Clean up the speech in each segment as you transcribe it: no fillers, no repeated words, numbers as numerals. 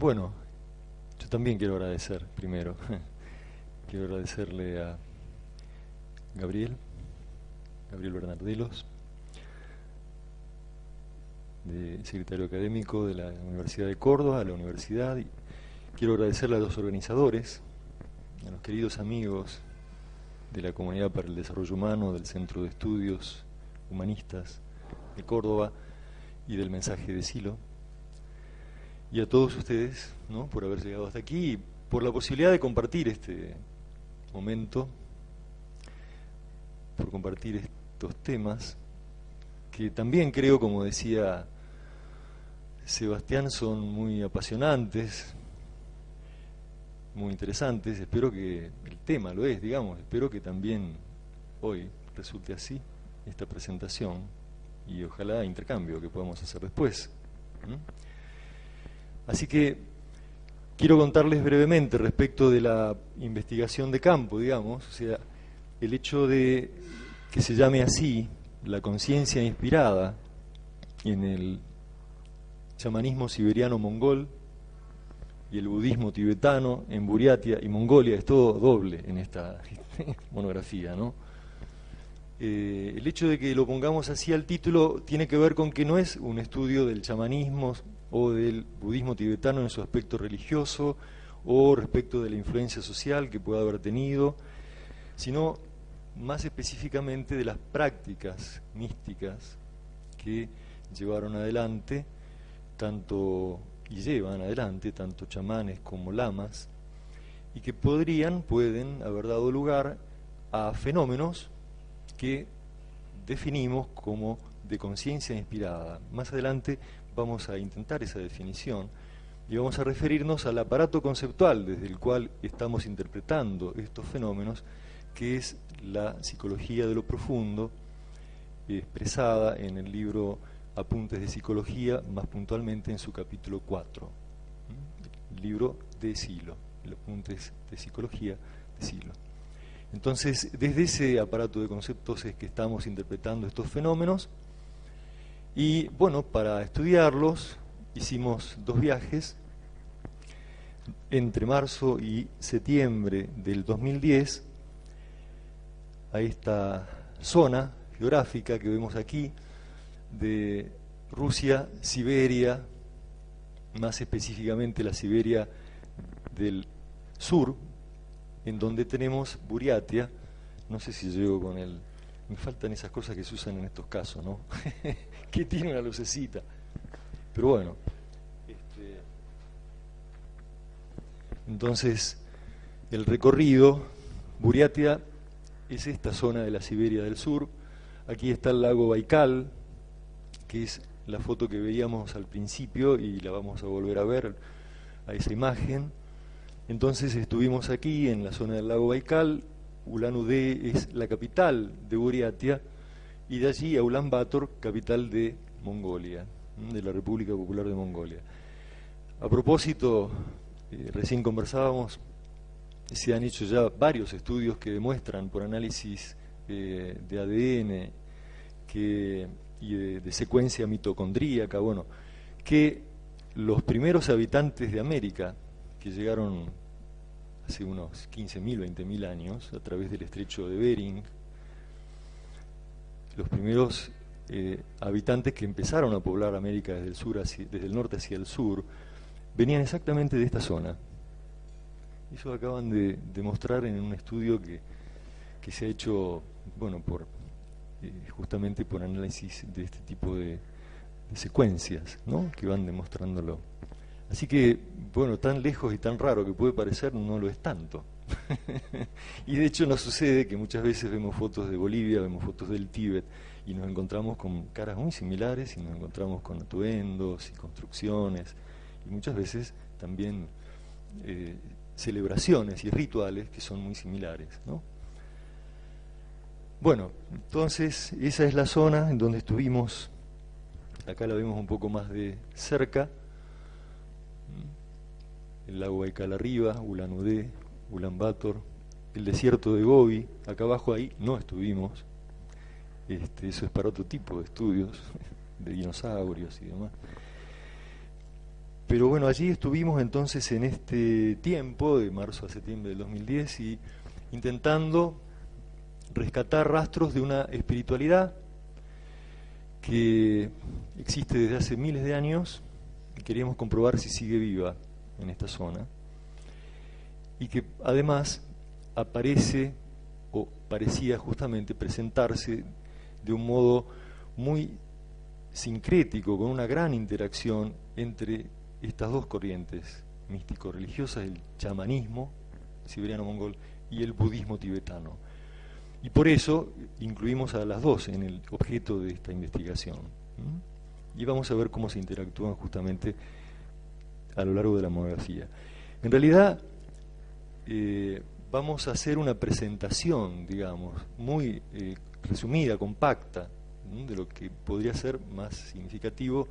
Bueno, yo también quiero agradecer primero. Quiero agradecerle a Gabriel Bernardelos, secretario académico de la Universidad de Córdoba, a la universidad. Y quiero agradecerle a los organizadores, a los queridos amigos de la Comunidad para el Desarrollo Humano, del Centro de Estudios Humanistas de Córdoba y del Mensaje de Silo, y a todos ustedes, ¿no?, por haber llegado hasta aquí y por la posibilidad de compartir este momento, por compartir estos temas que también creo, como decía Sebastián, son muy apasionantes, muy interesantes. Espero que el tema lo es, digamos, espero que también hoy resulte así esta presentación y ojalá intercambio que podamos hacer después. Así que quiero contarles brevemente respecto de la investigación de campo, digamos, o sea, el hecho de que se llame así, la conciencia inspirada en el chamanismo siberiano mongol y el budismo tibetano en Buriatia y Mongolia, es todo doble en esta monografía, ¿no? El hecho de que lo pongamos así al título tiene que ver con que no es un estudio del chamanismo o del budismo tibetano en su aspecto religioso o respecto de la influencia social que pueda haber tenido, sino más específicamente de las prácticas místicas que llevaron adelante y llevan adelante tanto chamanes como lamas, y que pueden haber dado lugar a fenómenos que definimos como de conciencia inspirada. Más adelante vamos a intentar esa definición y vamos a referirnos al aparato conceptual desde el cual estamos interpretando estos fenómenos, que es la psicología de lo profundo, expresada en el libro Apuntes de Psicología, más puntualmente en su capítulo 4, el libro de Silo, el Apuntes de Psicología de Silo. Entonces, desde ese aparato de conceptos es que estamos interpretando estos fenómenos, y bueno, para estudiarlos hicimos 2 viajes entre marzo y septiembre del 2010 a esta zona geográfica que vemos aquí de Rusia, Siberia, más específicamente la Siberia del sur, en donde tenemos Buriatia. No sé si llego con el... Me faltan esas cosas que se usan en estos casos, ¿no? Que tiene una lucecita. Pero bueno. Entonces, el recorrido, Buriatia es esta zona de la Siberia del sur. Aquí está el lago Baikal, que es la foto que veíamos al principio y la vamos a volver a ver, a esa imagen. Entonces estuvimos aquí en la zona del lago Baikal. Ulan-Ude es la capital de Buriatia, y de allí a Ulan Bator, capital de Mongolia, de la República Popular de Mongolia. A propósito, recién conversábamos, se han hecho ya varios estudios que demuestran por análisis de ADN y de secuencia mitocondríaca, bueno, que los primeros habitantes de América, que llegaron hace unos 15.000, 20.000 años a través del estrecho de Bering, los primeros habitantes que empezaron a poblar América desde el sur desde el norte hacia el sur, venían exactamente de esta zona. Eso acaban de demostrar en un estudio que se ha hecho, bueno, justamente por análisis de este tipo de secuencias, ¿no?, que van demostrándolo. Así que, bueno, tan lejos y tan raro que puede parecer, no lo es tanto. Y de hecho nos sucede que muchas veces vemos fotos de Bolivia, vemos fotos del Tíbet, y nos encontramos con caras muy similares, y nos encontramos con atuendos y construcciones, y muchas veces también celebraciones y rituales que son muy similares, ¿no? Bueno, entonces esa es la zona en donde estuvimos. Acá la vemos un poco más de cerca. El lago Baikal arriba, Ulan-Ude, Ulan Bator, el desierto de Gobi. Acá abajo ahí no estuvimos. Eso es para otro tipo de estudios, de dinosaurios y demás. Pero bueno, allí estuvimos entonces en este tiempo, de marzo a septiembre del 2010, y intentando rescatar rastros de una espiritualidad que existe desde hace miles de años, y queríamos comprobar si sigue viva en esta zona, y que además aparece, o parecía justamente presentarse de un modo muy sincrético, con una gran interacción entre estas dos corrientes místico-religiosas, el chamanismo siberiano-mongol y el budismo tibetano. Y por eso incluimos a las dos en el objeto de esta investigación. Y vamos a ver cómo se interactúan justamente a lo largo de la monografía. En realidad, vamos a hacer una presentación, digamos, muy resumida, compacta, de lo que podría ser más significativo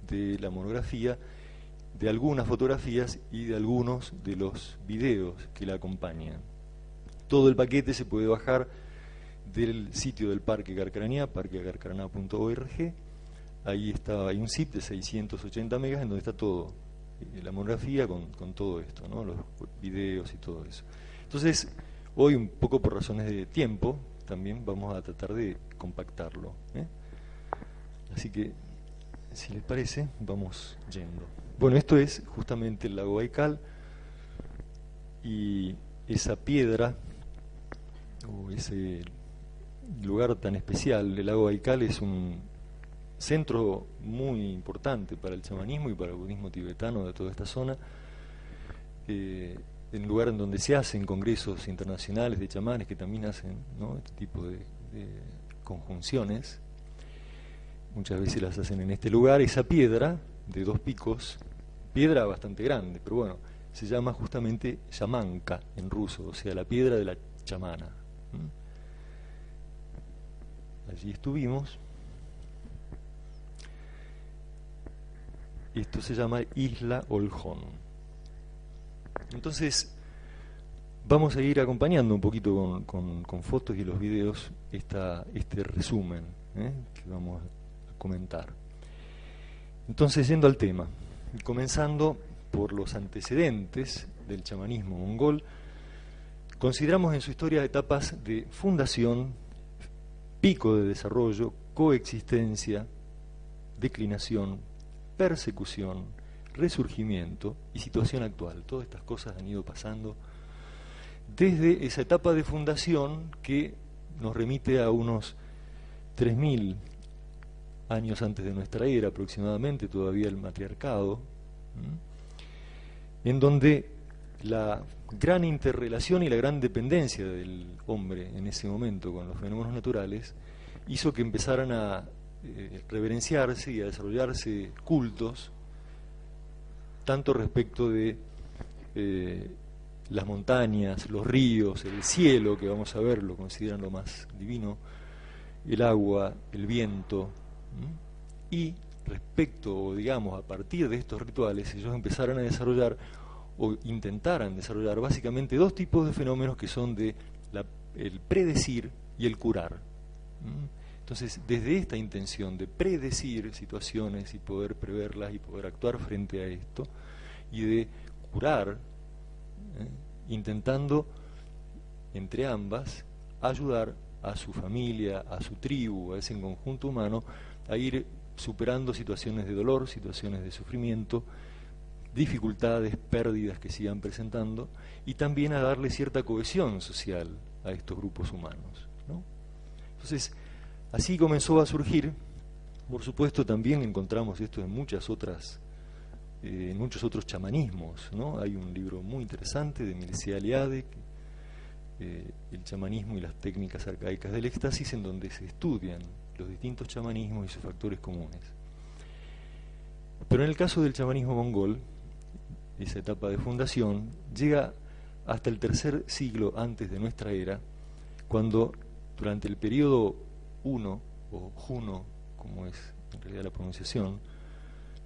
de la monografía, de algunas fotografías y de algunos de los videos que la acompañan. Todo el paquete se puede bajar del sitio del Parque Karkaranía, parquekarkaranía.org. Ahí está, hay un zip de 680 megas en donde está todo, la monografía con todo esto, ¿no? Los videos y todo eso. Entonces, hoy, un poco por razones de tiempo, también vamos a tratar de compactarlo, ¿eh? Así que, si les parece, vamos yendo. Bueno, esto es justamente el lago Baikal, y esa piedra, o ese lugar tan especial, el lago Baikal, es un centro muy importante para el chamanismo y para el budismo tibetano de toda esta zona, en un lugar en donde se hacen congresos internacionales de chamanes que también hacen, ¿no?, este tipo de conjunciones. Muchas veces las hacen en este lugar. Esa piedra de 2 picos, piedra bastante grande, pero bueno, se llama justamente Yamanka en ruso, o sea, la piedra de la chamana. Allí estuvimos. Esto se llama Isla Oljón. Entonces, vamos a ir acompañando un poquito con fotos y los videos este resumen, que vamos a comentar. Entonces, yendo al tema, comenzando por los antecedentes del chamanismo mongol, consideramos en su historia etapas de fundación, pico de desarrollo, coexistencia, declinación, persecución, resurgimiento y situación actual. Todas estas cosas han ido pasando desde esa etapa de fundación que nos remite a unos 3000 años antes de nuestra era, aproximadamente, todavía el matriarcado, en donde la gran interrelación y la gran dependencia del hombre en ese momento con los fenómenos naturales hizo que empezaran a reverenciarse y a desarrollarse cultos, tanto respecto de las montañas, los ríos, el cielo, que vamos a ver, lo consideran lo más divino, el agua, el viento, y respecto, o digamos, a partir de estos rituales, ellos empezaron a desarrollar, o intentaran desarrollar, básicamente 2 tipos de fenómenos que son el predecir y el curar. Entonces, desde esta intención de predecir situaciones y poder preverlas y poder actuar frente a esto, y de curar, intentando, entre ambas, ayudar a su familia, a su tribu, a ese conjunto humano, a ir superando situaciones de dolor, situaciones de sufrimiento, dificultades, pérdidas que sigan presentando, y también a darle cierta cohesión social a estos grupos humanos, ¿no? Entonces, así comenzó a surgir. Por supuesto, también encontramos esto en muchos otros chamanismos, ¿no? Hay un libro muy interesante de Mircea Eliade, El chamanismo y las técnicas arcaicas del éxtasis, en donde se estudian los distintos chamanismos y sus factores comunes. Pero en el caso del chamanismo mongol, esa etapa de fundación llega hasta el 3er siglo antes de nuestra era, cuando durante el periodo 1, o Juno, como es en realidad la pronunciación,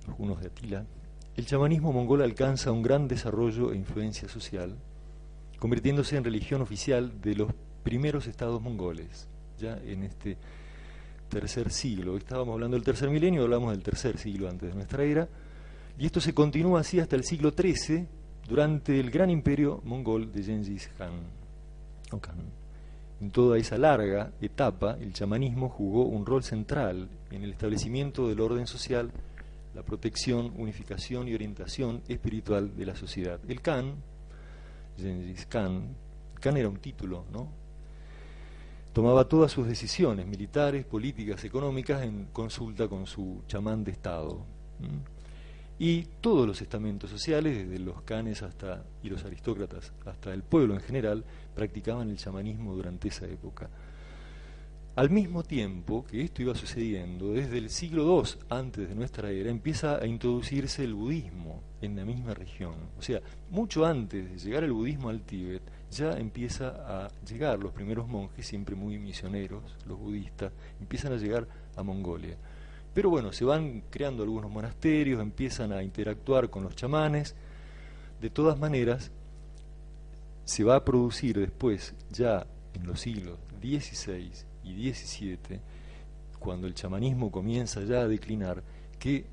los Junos de Atila, el chamanismo mongol alcanza un gran desarrollo e influencia social, convirtiéndose en religión oficial de los primeros estados mongoles, ya en este 3er siglo. Hoy estábamos hablando del 3er milenio, hablamos del 3er siglo antes de nuestra era, Y esto se continúa así hasta el siglo XIII, durante el gran imperio mongol de Gengis Khan. En toda esa larga etapa, el chamanismo jugó un rol central en el establecimiento del orden social, la protección, unificación y orientación espiritual de la sociedad. El Khan, Gengis Khan, Khan era un título, ¿no? Tomaba todas sus decisiones militares, políticas, económicas en consulta con su chamán de Estado. Y todos los estamentos sociales, desde los khanes y los aristócratas hasta el pueblo en general, practicaban el chamanismo durante esa época. Al mismo tiempo que esto iba sucediendo, desde el siglo II antes de nuestra era, empieza a introducirse el budismo en la misma región. O sea, mucho antes de llegar el budismo al Tíbet, ya empieza a llegar los primeros monjes, siempre muy misioneros, los budistas, empiezan a llegar a Mongolia. Pero bueno, se van creando algunos monasterios, empiezan a interactuar con los chamanes. De todas maneras, se va a producir después, ya en los siglos XVI y XVII, cuando el chamanismo comienza ya a declinar, y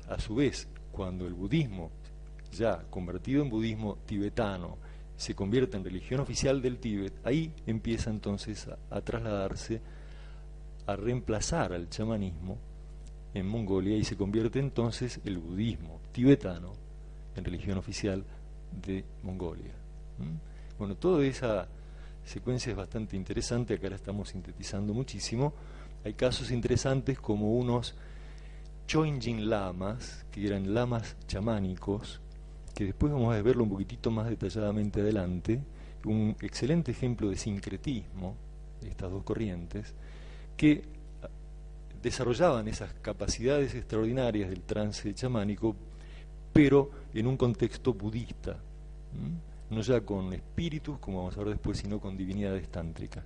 a su vez, cuando el budismo, ya convertido en budismo tibetano, se convierte en religión oficial del Tíbet, ahí empieza entonces a trasladarse, a reemplazar al chamanismo en Mongolia, y se convierte entonces el budismo tibetano en religión oficial de Mongolia. Bueno, toda esa secuencia es bastante interesante, acá la estamos sintetizando muchísimo. Hay casos interesantes como unos Choinjin lamas, que eran lamas chamánicos, que después vamos a verlo un poquitito más detalladamente adelante, un excelente ejemplo de sincretismo de estas dos corrientes, que desarrollaban esas capacidades extraordinarias del trance chamánico, pero en un contexto budista, no ya con espíritus, como vamos a ver después, sino con divinidades tántricas.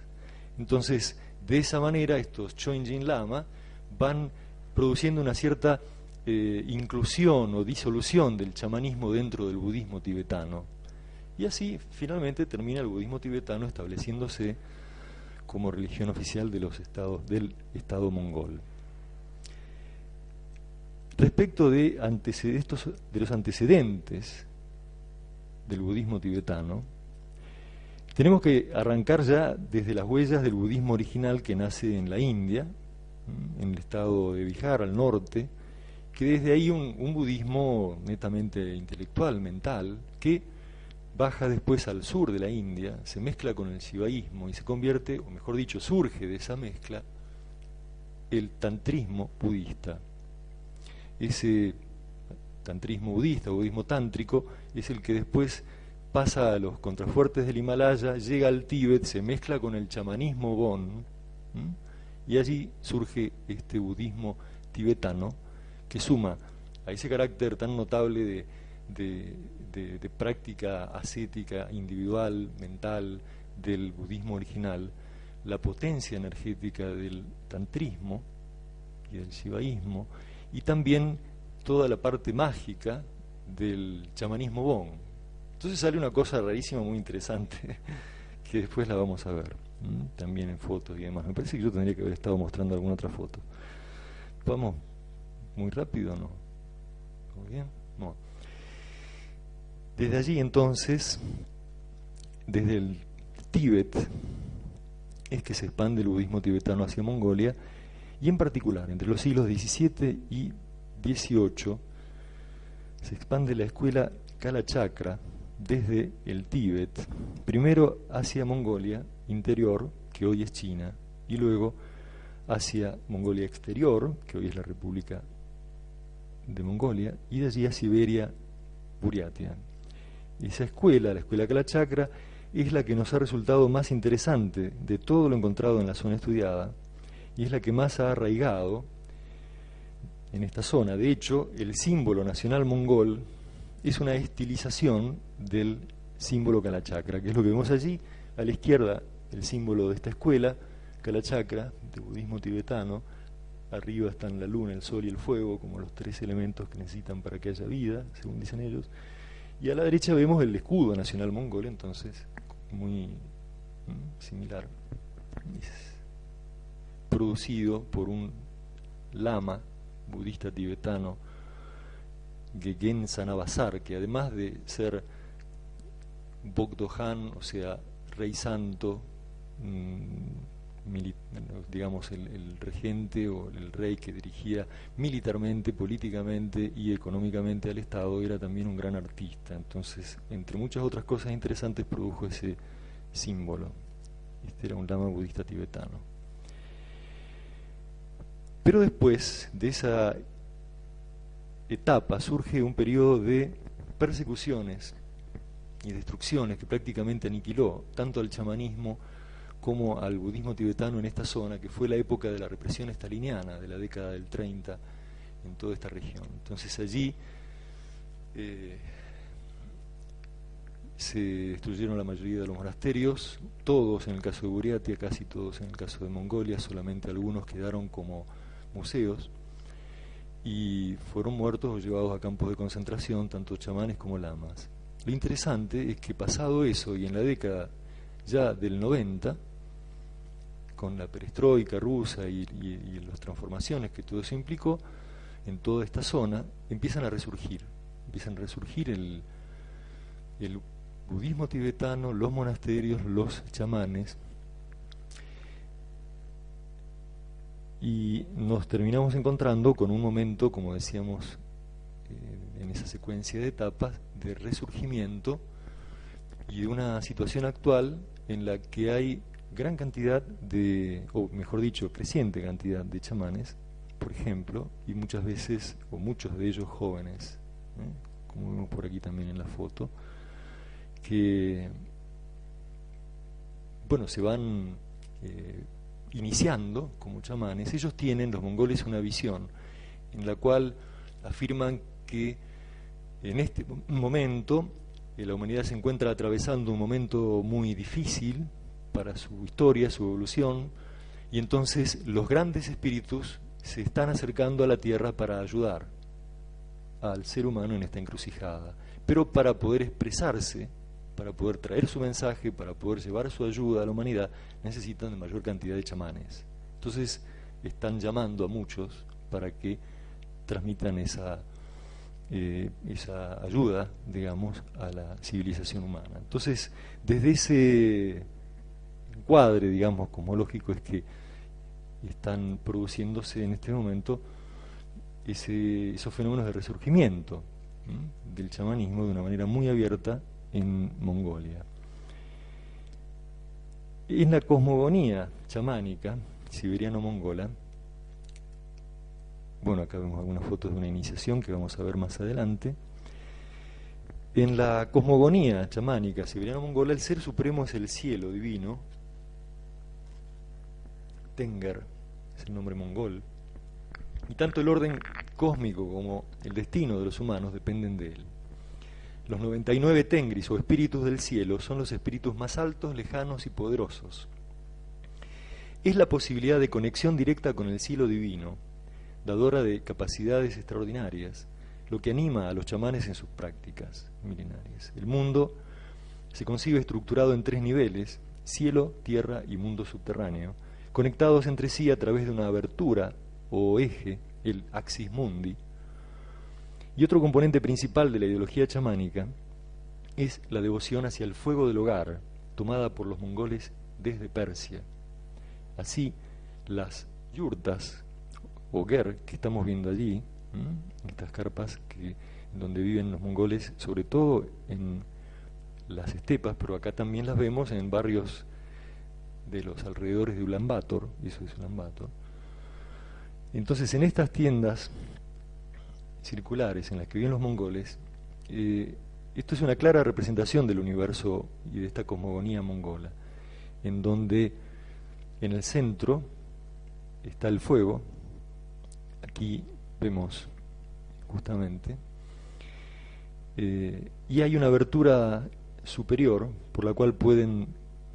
Entonces, de esa manera, estos Choinjin Lama van produciendo una cierta inclusión o disolución del chamanismo dentro del budismo tibetano. Y así, finalmente, termina el budismo tibetano estableciéndose como religión oficial de los del Estado mongol. Respecto de los antecedentes del budismo tibetano, tenemos que arrancar ya desde las huellas del budismo original que nace en la India, en el estado de Bihar, al norte, que desde ahí un budismo netamente intelectual, mental, que baja después al sur de la India, se mezcla con el shivaísmo y se convierte, o mejor dicho, surge de esa mezcla el tantrismo budista. Ese tantrismo budista, budismo tántrico, es el que después pasa a los contrafuertes del Himalaya, llega al Tíbet, se mezcla con el chamanismo Bon, y allí surge este budismo tibetano que suma a ese carácter tan notable de práctica ascética, individual, mental, del budismo original, la potencia energética del tantrismo y del shivaísmo, y también toda la parte mágica del chamanismo Bon. Entonces sale una cosa rarísima, muy interesante, que después la vamos a ver, también en fotos y demás. Me parece que yo tendría que haber estado mostrando alguna otra foto. ¿Vamos muy rápido o no? ¿Muy bien? No. Desde allí entonces, desde el Tíbet, es que se expande el budismo tibetano hacia Mongolia, y en particular entre los siglos XVII y XVIII se expande la escuela Kalachakra desde el Tíbet, primero hacia Mongolia interior, que hoy es China, y luego hacia Mongolia exterior, que hoy es la República de Mongolia, y de allí a Siberia, Buriatia. Esa escuela, la escuela Kalachakra, es la que nos ha resultado más interesante de todo lo encontrado en la zona estudiada, y es la que más ha arraigado en esta zona. De hecho, el símbolo nacional mongol es una estilización del símbolo Kalachakra, que es lo que vemos allí, a la izquierda, el símbolo de esta escuela, Kalachakra, de budismo tibetano. Arriba están la luna, el sol y el fuego, como los tres elementos que necesitan para que haya vida, según dicen ellos. Y a la derecha vemos el escudo nacional mongol, entonces, muy similar. Es producido por un lama budista tibetano Gegen Sanabazar, que además de ser Bogdohan, o sea, rey santo, digamos el regente o el rey que dirigía militarmente, políticamente y económicamente al Estado, era también un gran artista. Entonces, entre muchas otras cosas interesantes, produjo ese símbolo. Este era un lama budista tibetano. Pero después de esa etapa surge un periodo de persecuciones y destrucciones que prácticamente aniquiló tanto al chamanismo como al budismo tibetano en esta zona, que fue la época de la represión staliniana de la década del 30 en toda esta región. Entonces allí se destruyeron la mayoría de los monasterios, todos en el caso de Buriatia, casi todos en el caso de Mongolia, solamente algunos quedaron como museos, y fueron muertos o llevados a campos de concentración, tanto chamanes como lamas. Lo interesante es que pasado eso, y en la década ya del 90, con la perestroika rusa y las transformaciones que todo eso implicó, en toda esta zona empiezan a resurgir el budismo tibetano, los monasterios, los chamanes, y nos terminamos encontrando con un momento, como decíamos, en esa secuencia de etapas de resurgimiento y de una situación actual en la que hay gran cantidad de, o mejor dicho, creciente cantidad de chamanes, por ejemplo, y muchas veces, o muchos de ellos jóvenes, como vemos por aquí también en la foto, que, bueno, se van iniciando como chamanes. Ellos tienen, los mongoles, una visión en la cual afirman que en este momento la humanidad se encuentra atravesando un momento muy difícil para su historia, su evolución, y entonces los grandes espíritus se están acercando a la Tierra para ayudar al ser humano en esta encrucijada. Pero para poder expresarse, para poder traer su mensaje, para poder llevar su ayuda a la humanidad, necesitan de mayor cantidad de chamanes. Entonces están llamando a muchos para que transmitan esa ayuda, digamos, a la civilización humana. Entonces, desde ese encuadre, digamos, cosmológico, es que están produciéndose en este momento esos fenómenos de resurgimiento del chamanismo de una manera muy abierta en Mongolia. En la cosmogonía chamánica siberiano-mongola, bueno, acá vemos algunas fotos de una iniciación que vamos a ver más adelante. En la cosmogonía chamánica siberiano-mongola, el ser supremo es el cielo divino, Tenger es el nombre mongol, y tanto el orden cósmico como el destino de los humanos dependen de él. Los 99 Tengris o espíritus del cielo son los espíritus más altos, lejanos y poderosos. Es la posibilidad de conexión directa con el cielo divino, dadora de capacidades extraordinarias, lo que anima a los chamanes en sus prácticas milenarias. El mundo se concibe estructurado en 3 niveles: cielo, tierra y mundo subterráneo, conectados entre sí a través de una abertura o eje, el axis mundi. Y otro componente principal de la ideología chamánica es la devoción hacia el fuego del hogar, tomada por los mongoles desde Persia. Así, las yurtas o ger que estamos viendo allí, estas carpas donde viven los mongoles, sobre todo en las estepas, pero acá también las vemos en barrios de los alrededores de Ulaanbaatar, eso es Ulaanbaatar. Entonces, en estas tiendas circulares en las que viven los mongoles, esto es una clara representación del universo y de esta cosmogonía mongola, en donde en el centro está el fuego. Aquí vemos justamente, y hay una abertura superior por la cual pueden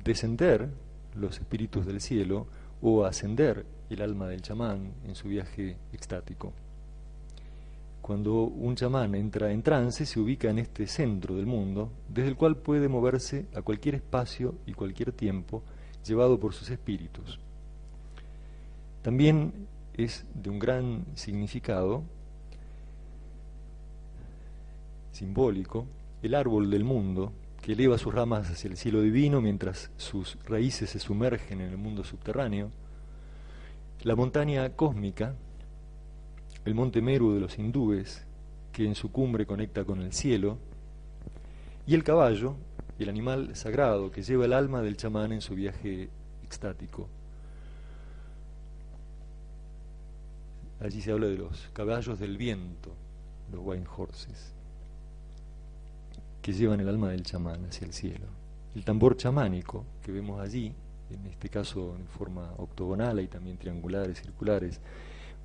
descender los espíritus del cielo o ascender el alma del chamán en su viaje extático. Cuando un chamán entra en trance, se ubica en este centro del mundo, desde el cual puede moverse a cualquier espacio y cualquier tiempo, llevado por sus espíritus. También es de un gran significado simbólico, el árbol del mundo, que eleva sus ramas hacia el cielo divino mientras sus raíces se sumergen en el mundo subterráneo, la montaña cósmica, el monte Meru de los hindúes, que en su cumbre conecta con el cielo, y el caballo, el animal sagrado que lleva el alma del chamán en su viaje extático. Allí se habla de los caballos del viento, los wine horses, que llevan el alma del chamán hacia el cielo. El tambor chamánico que vemos allí, en este caso en forma octogonal y también triangulares, circulares,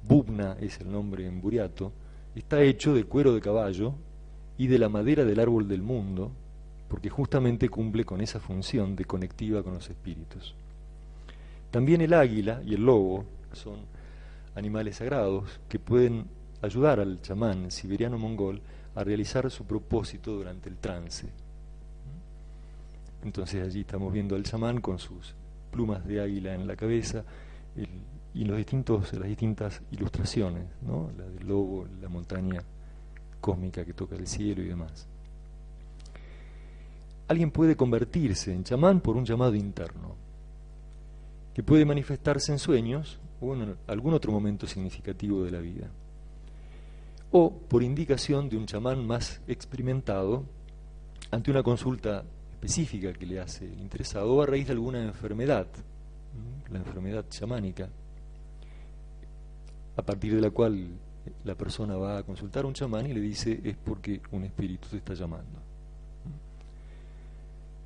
bubna es el nombre en buriato, está hecho de cuero de caballo y de la madera del árbol del mundo, porque justamente cumple con esa función de conectiva con los espíritus. También el águila y el lobo son animales sagrados que pueden ayudar al chamán siberiano-mongol a realizar su propósito durante el trance. Entonces allí estamos viendo al chamán con sus plumas de águila en la cabeza y las distintas ilustraciones, ¿no? La del lobo, la montaña cósmica que toca el cielo y demás. Alguien puede convertirse en chamán por un llamado interno, que puede manifestarse en sueños o en algún otro momento significativo de la vida, o por indicación de un chamán más experimentado ante una consulta específica que le hace el interesado o a raíz de alguna enfermedad, la enfermedad chamánica, a partir de la cual la persona va a consultar a un chamán y le dice es porque un espíritu te está llamando.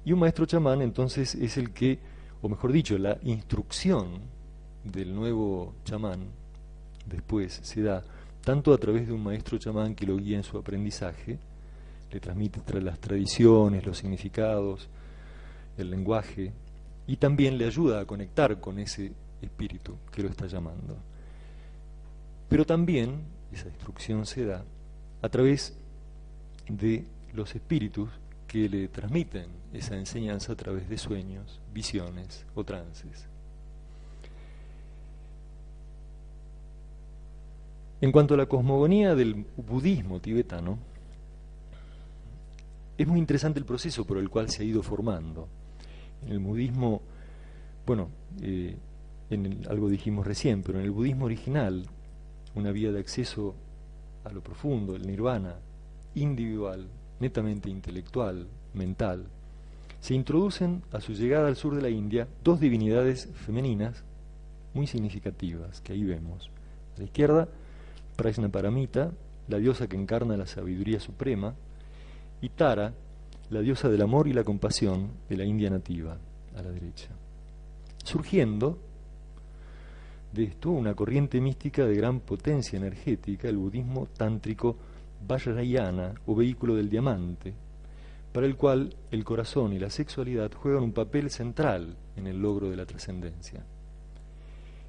Y un maestro chamán entonces es el que, o mejor dicho, la instrucción del nuevo chamán después se da tanto a través de un maestro chamán que lo guía en su aprendizaje, le transmite las tradiciones, los significados, el lenguaje, y también le ayuda a conectar con ese espíritu que lo está llamando. Pero también esa instrucción se da a través de los espíritus que le transmiten esa enseñanza a través de sueños, visiones o trances. En cuanto a la cosmogonía del budismo tibetano, es muy interesante el proceso por el cual se ha ido formando. En el budismo, bueno, algo dijimos recién, pero en el budismo original, una vía de acceso a lo profundo, el nirvana, individual, netamente intelectual, mental, se introducen a su llegada al sur de la India dos divinidades femeninas muy significativas, que ahí vemos. A la izquierda, Prajnaparamita, la diosa que encarna la sabiduría suprema, y Tara, la diosa del amor y la compasión de la India nativa, a la derecha. Surgiendo de esto una corriente mística de gran potencia energética, el budismo tántrico Vajrayana, o vehículo del diamante, para el cual el corazón y la sexualidad juegan un papel central en el logro de la trascendencia.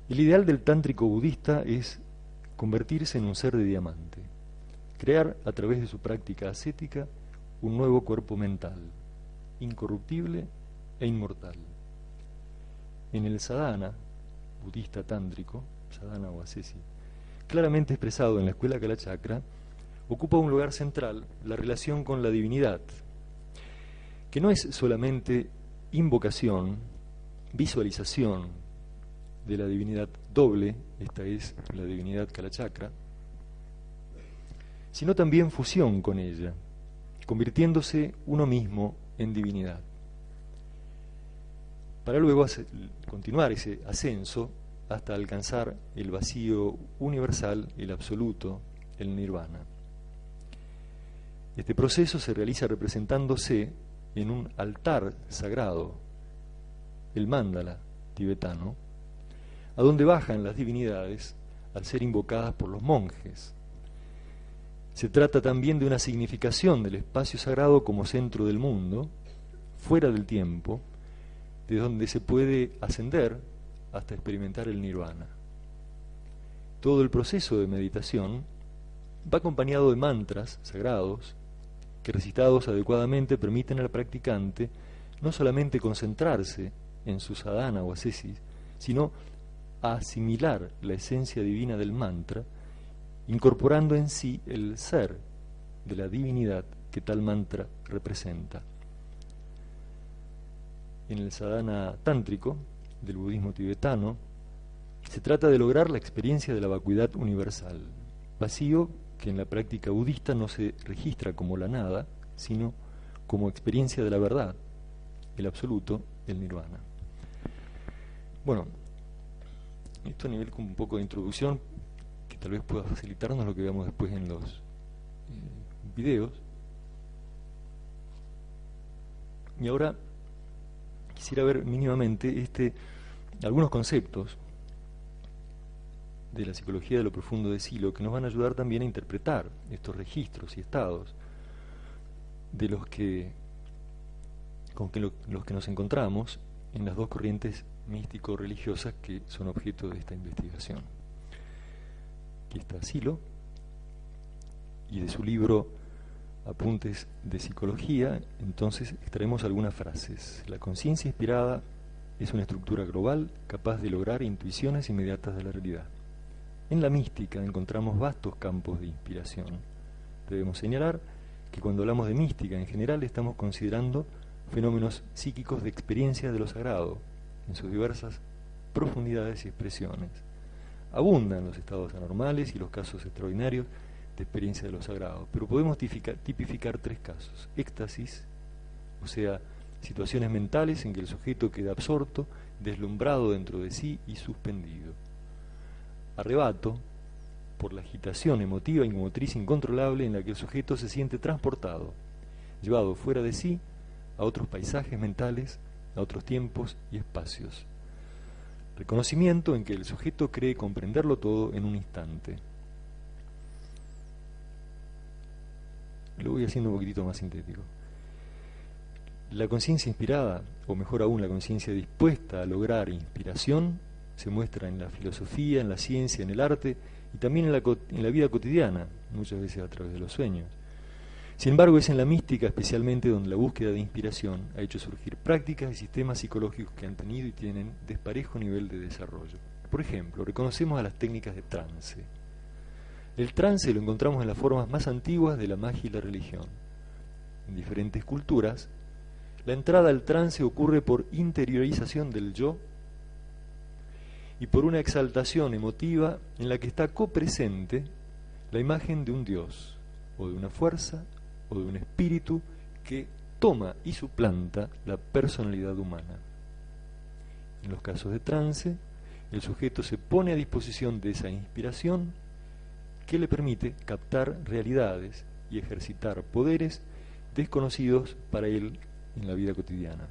El ideal del tántrico budista es convertirse en un ser de diamante, crear a través de su práctica ascética un nuevo cuerpo mental, incorruptible e inmortal. En el sadhana budista tántrico, sadhana o ascesi, claramente expresado en la escuela Kalachakra, ocupa un lugar central la relación con la divinidad, que no es solamente invocación, visualización de la divinidad doble, esta es la divinidad Kalachakra, sino también fusión con ella, convirtiéndose uno mismo en divinidad, para luego continuar ese ascenso hasta alcanzar el vacío universal, el absoluto, el nirvana. Este proceso se realiza representándose en un altar sagrado, el mandala tibetano, a donde bajan las divinidades al ser invocadas por los monjes. Se trata también de una significación del espacio sagrado como centro del mundo, fuera del tiempo, de donde se puede ascender hasta experimentar el nirvana. Todo el proceso de meditación va acompañado de mantras sagrados que, recitados adecuadamente, permiten al practicante no solamente concentrarse en su sadhana o ascesis, sino asimilar la esencia divina del mantra, incorporando en sí el ser de la divinidad que tal mantra representa. En el sadhana tántrico del budismo tibetano, se trata de lograr la experiencia de la vacuidad universal, vacío que en la práctica budista no se registra como la nada, sino como experiencia de la verdad, el absoluto, el nirvana. Bueno, esto a nivel como un poco de introducción, que tal vez pueda facilitarnos lo que veamos después en los videos. Y ahora quisiera ver mínimamente algunos conceptos de la psicología de lo profundo de Silo que nos van a ayudar también a interpretar estos registros y estados de los que nos encontramos en las dos corrientes místico-religiosas que son objeto de esta investigación. Aquí está Silo, y de su libro Apuntes de Psicología, entonces extraemos algunas frases. La conciencia inspirada es una estructura global capaz de lograr intuiciones inmediatas de la realidad. En la mística encontramos vastos campos de inspiración. Debemos señalar que cuando hablamos de mística en general estamos considerando fenómenos psíquicos de experiencia de lo sagrado, en sus diversas profundidades y expresiones. Abundan los estados anormales y los casos extraordinarios de experiencia de lo sagrado, pero podemos tipificar tres casos: éxtasis, o sea, situaciones mentales en que el sujeto queda absorto, deslumbrado dentro de sí y suspendido; arrebato, por la agitación emotiva y motriz incontrolable en la que el sujeto se siente transportado, llevado fuera de sí a otros paisajes mentales, a otros tiempos y espacios; reconocimiento, en que el sujeto cree comprenderlo todo en un instante. Lo voy haciendo un poquitito más sintético. La conciencia inspirada, o mejor aún, la conciencia dispuesta a lograr inspiración, se muestra en la filosofía, en la ciencia, en el arte y también en la vida cotidiana, muchas veces a través de los sueños. Sin embargo, es en la mística especialmente donde la búsqueda de inspiración ha hecho surgir prácticas y sistemas psicológicos que han tenido y tienen desparejo nivel de desarrollo. Por ejemplo, reconocemos a las técnicas de trance. El trance lo encontramos en las formas más antiguas de la magia y la religión. En diferentes culturas, la entrada al trance ocurre por interiorización del yo y por una exaltación emotiva en la que está copresente la imagen de un dios, o de una fuerza, o de un espíritu que toma y suplanta la personalidad humana. En los casos de trance, el sujeto se pone a disposición de esa inspiración que le permite captar realidades y ejercitar poderes desconocidos para él en la vida cotidiana.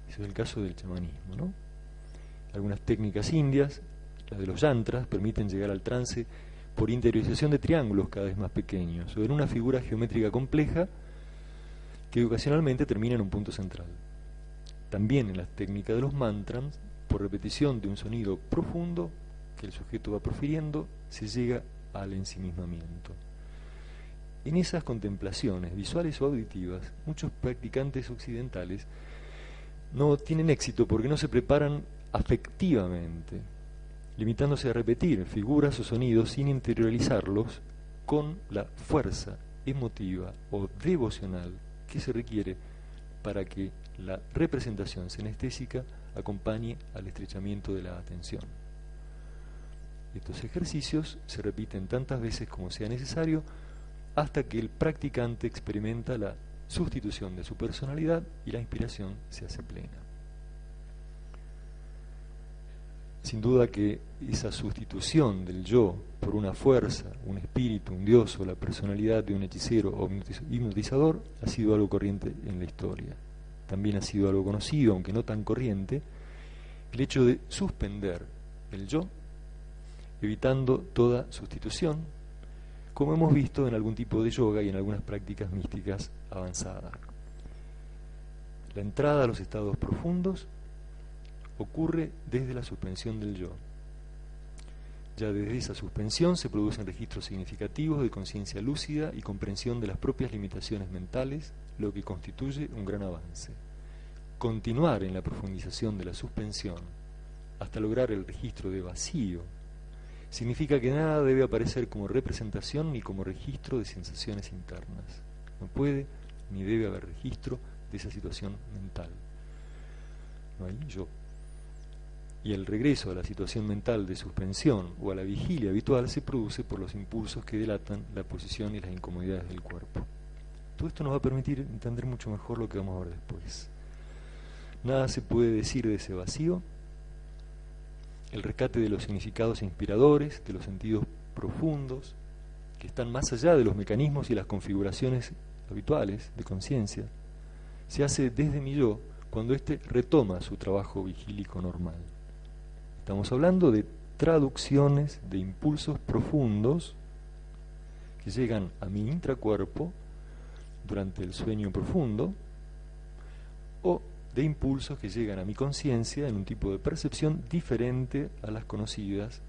Ese es el caso del chamanismo, ¿no? Algunas técnicas indias, las de los yantras, permiten llegar al trance por interiorización de triángulos cada vez más pequeños, o en una figura geométrica compleja que ocasionalmente termina en un punto central. También en las técnicas de los mantras, por repetición de un sonido profundo que el sujeto va profiriendo, se llega al ensimismamiento. En esas contemplaciones, visuales o auditivas, muchos practicantes occidentales no tienen éxito porque no se preparan afectivamente, limitándose a repetir figuras o sonidos sin interiorizarlos con la fuerza emotiva o devocional que se requiere para que la representación sinestésica acompañe al estrechamiento de la atención. Estos ejercicios se repiten tantas veces como sea necesario hasta que el practicante experimenta la sustitución de su personalidad y la inspiración se hace plena. Sin duda que esa sustitución del yo por una fuerza, un espíritu, un dios o la personalidad de un hechicero o hipnotizador ha sido algo corriente en la historia. También ha sido algo conocido, aunque no tan corriente, el hecho de suspender el yo, evitando toda sustitución, como hemos visto en algún tipo de yoga y en algunas prácticas místicas avanzadas. La entrada a los estados profundos ocurre desde la suspensión del yo. Ya desde esa suspensión se producen registros significativos de conciencia lúcida y comprensión de las propias limitaciones mentales, lo que constituye un gran avance. Continuar en la profundización de la suspensión hasta lograr el registro de vacío significa que nada debe aparecer como representación ni como registro de sensaciones internas. No puede ni debe haber registro de esa situación mental. No hay yo. Y el regreso a la situación mental de suspensión o a la vigilia habitual se produce por los impulsos que delatan la posición y las incomodidades del cuerpo. Todo esto nos va a permitir entender mucho mejor lo que vamos a ver después. Nada se puede decir de ese vacío, el rescate de los significados inspiradores, de los sentidos profundos, que están más allá de los mecanismos y las configuraciones habituales de conciencia, se hace desde mi yo cuando éste retoma su trabajo vigílico normal. Estamos hablando de traducciones de impulsos profundos que llegan a mi intracuerpo durante el sueño profundo, o de impulsos que llegan a mi conciencia en un tipo de percepción diferente a las conocidas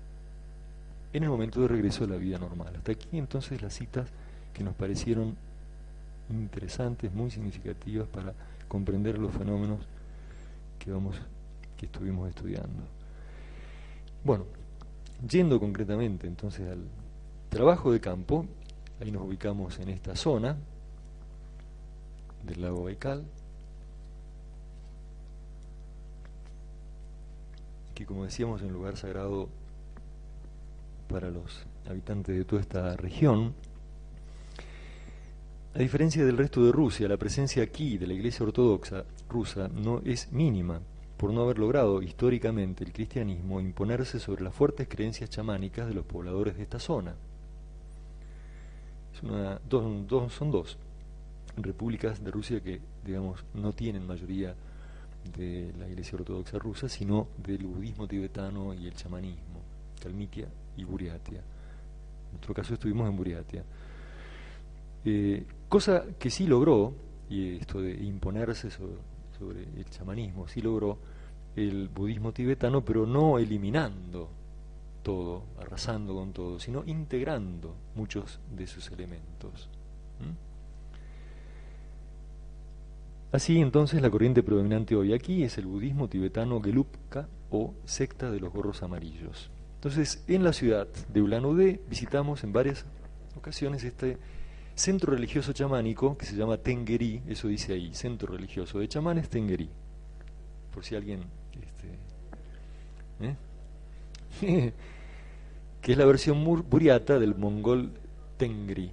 en el momento de regreso a la vida normal. Hasta aquí entonces las citas que nos parecieron interesantes, muy significativas para comprender los fenómenos que estuvimos estudiando. Bueno, yendo concretamente entonces al trabajo de campo, ahí nos ubicamos en esta zona del lago Baikal, que como decíamos es un lugar sagrado para los habitantes de toda esta región. A diferencia del resto de Rusia, la presencia aquí de la Iglesia Ortodoxa rusa no es mínima, por no haber logrado históricamente el cristianismo imponerse sobre las fuertes creencias chamánicas de los pobladores de esta zona. Son dos repúblicas de Rusia que, digamos, no tienen mayoría de la Iglesia Ortodoxa rusa, sino del budismo tibetano y el chamanismo, Kalmykia y Buriatia. En nuestro caso estuvimos en Buriatia. Cosa que sí logró, y esto de imponerse sobre el chamanismo, sí logró el budismo tibetano, pero no eliminando todo, arrasando con todo, sino integrando muchos de sus elementos. Así entonces la corriente predominante hoy aquí es el budismo tibetano Gelugpa o secta de los gorros amarillos. Entonces en la ciudad de Ulan-Ude visitamos en varias ocasiones este centro religioso chamánico que se llama Tengeri, eso dice ahí, centro religioso de chamanes Tengeri, por si alguien que es la versión buriata del mongol Tengri.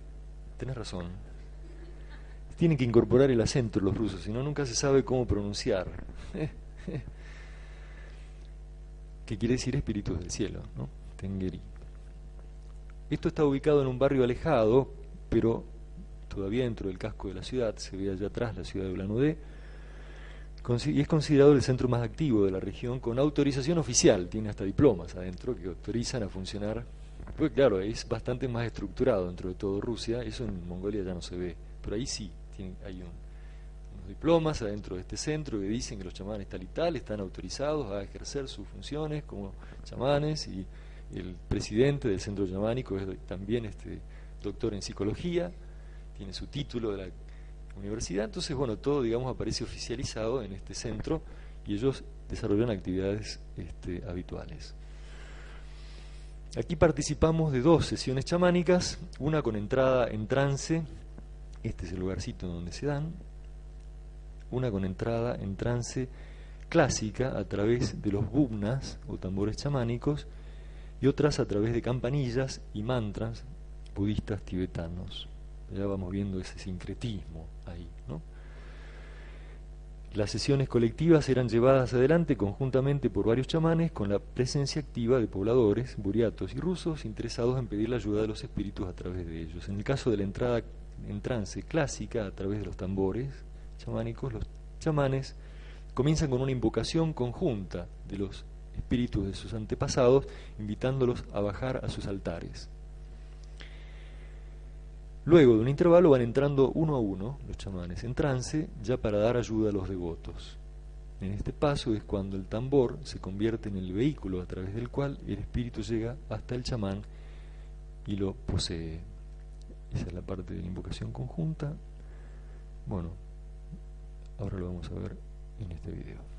Tenés razón, tienen que incorporar el acento los rusos, si no nunca se sabe cómo pronunciar. Que quiere decir espíritus del cielo, ¿no? Tengeri. Esto está ubicado en un barrio alejado, pero todavía dentro del casco de la ciudad, se ve allá atrás la ciudad de Ulan-Ude, y es considerado el centro más activo de la región con autorización oficial, tiene hasta diplomas adentro que autorizan a funcionar, pues claro, es bastante más estructurado dentro de todo Rusia, eso en Mongolia ya no se ve, pero ahí sí, hay unos diplomas adentro de este centro que dicen que los chamanes tal y tal están autorizados a ejercer sus funciones como chamanes, y el presidente del centro chamánico es también doctor en psicología, tiene su título de la universidad, entonces bueno, todo digamos aparece oficializado en este centro y ellos desarrollan actividades habituales. Aquí participamos de 2 sesiones chamánicas, una con entrada en trance, este es el lugarcito donde se dan, una con entrada en trance clásica a través de los bubnas o tambores chamánicos y otras a través de campanillas y mantras budistas tibetanos. Ya vamos viendo ese sincretismo ahí, ¿no? Las sesiones colectivas eran llevadas adelante conjuntamente por varios chamanes con la presencia activa de pobladores, buriatos y rusos interesados en pedir la ayuda de los espíritus a través de ellos. En el caso de la entrada en trance clásica a través de los tambores chamánicos, los chamanes comienzan con una invocación conjunta de los espíritus de sus antepasados, invitándolos a bajar a sus altares. Luego de un intervalo van entrando uno a uno los chamanes en trance ya para dar ayuda a los devotos. En este paso es cuando el tambor se convierte en el vehículo a través del cual el espíritu llega hasta el chamán y lo posee. Esa es la parte de la invocación conjunta. Bueno, ahora lo vamos a ver en este video.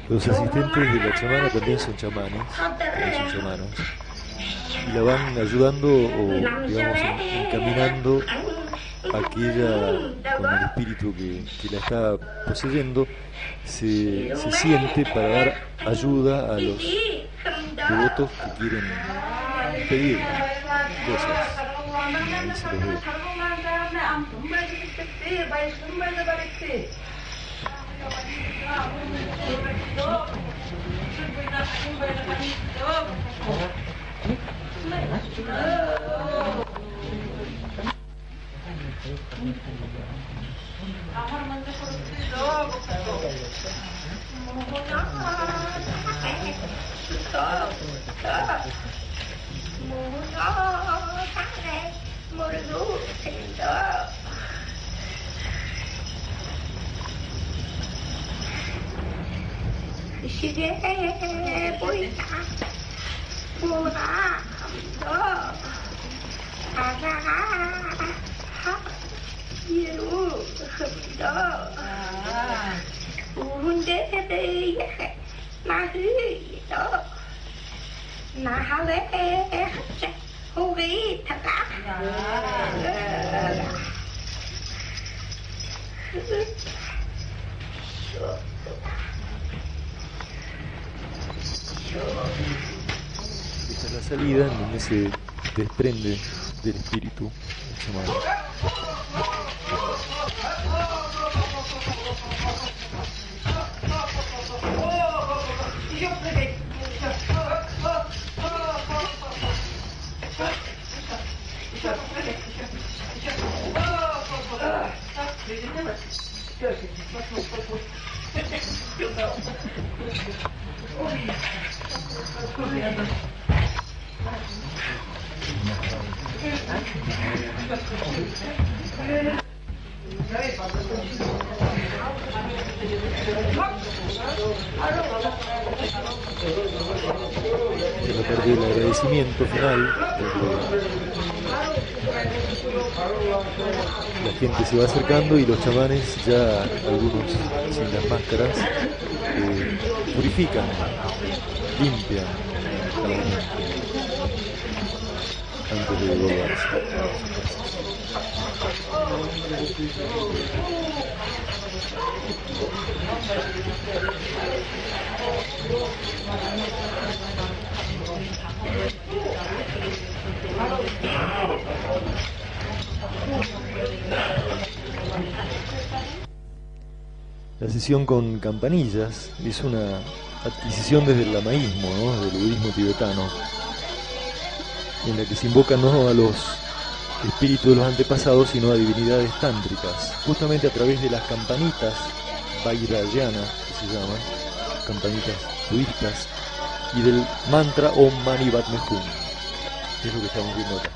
Los asistentes de la chamana también son chamanes, son chamanos, y la van ayudando o, digamos, encaminando a que ella, con el espíritu que la está poseyendo, se siente para dar ayuda a los devotos que quieren pedir cosas. Ahí se los ve. Esta es la salida en donde se desprende del espíritu el chamán. En la parte del agradecimiento final, la gente se va acercando y los chamanes, ya algunos sin las máscaras, purifican, limpian a la gente antes de devolverse. La sesión con campanillas es una adquisición desde el lamaísmo, ¿no? Del budismo tibetano, en la que se invocan no a los espíritus de los antepasados, sino a divinidades tántricas, justamente a través de las campanitas vairayana, que se llaman, campanitas budistas, y del mantra Om Mani Padme Hum, que es lo que estamos viendo acá.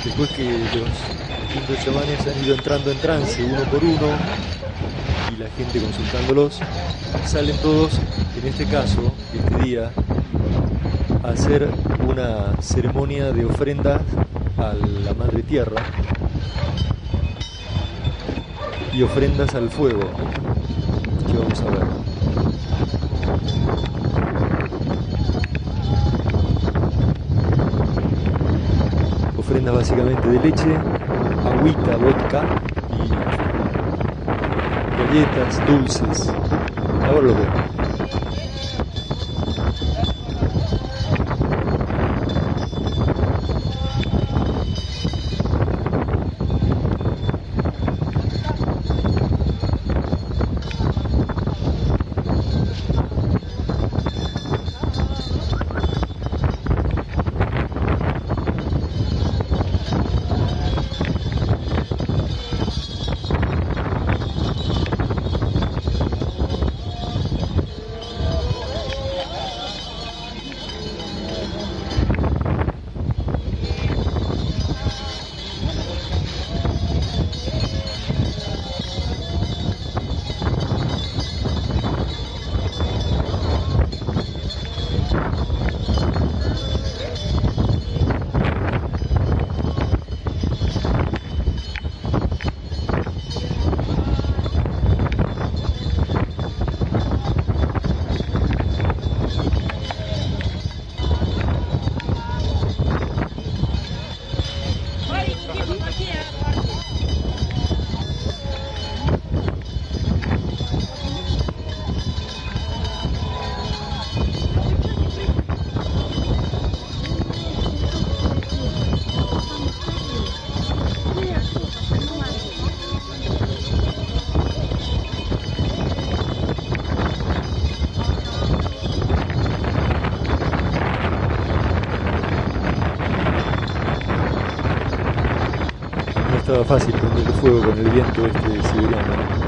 Después que los distintos chamanes han ido entrando en trance uno por uno y la gente consultándolos, salen todos, en este caso, este día, a hacer una ceremonia de ofrenda a la Madre Tierra y ofrendas al fuego, que vamos a ver. Ofrendas básicamente de leche, agüita, vodka y galletas, dulces. Ahora lo vemos. estaba fácil prender el fuego con el viento este siberiano.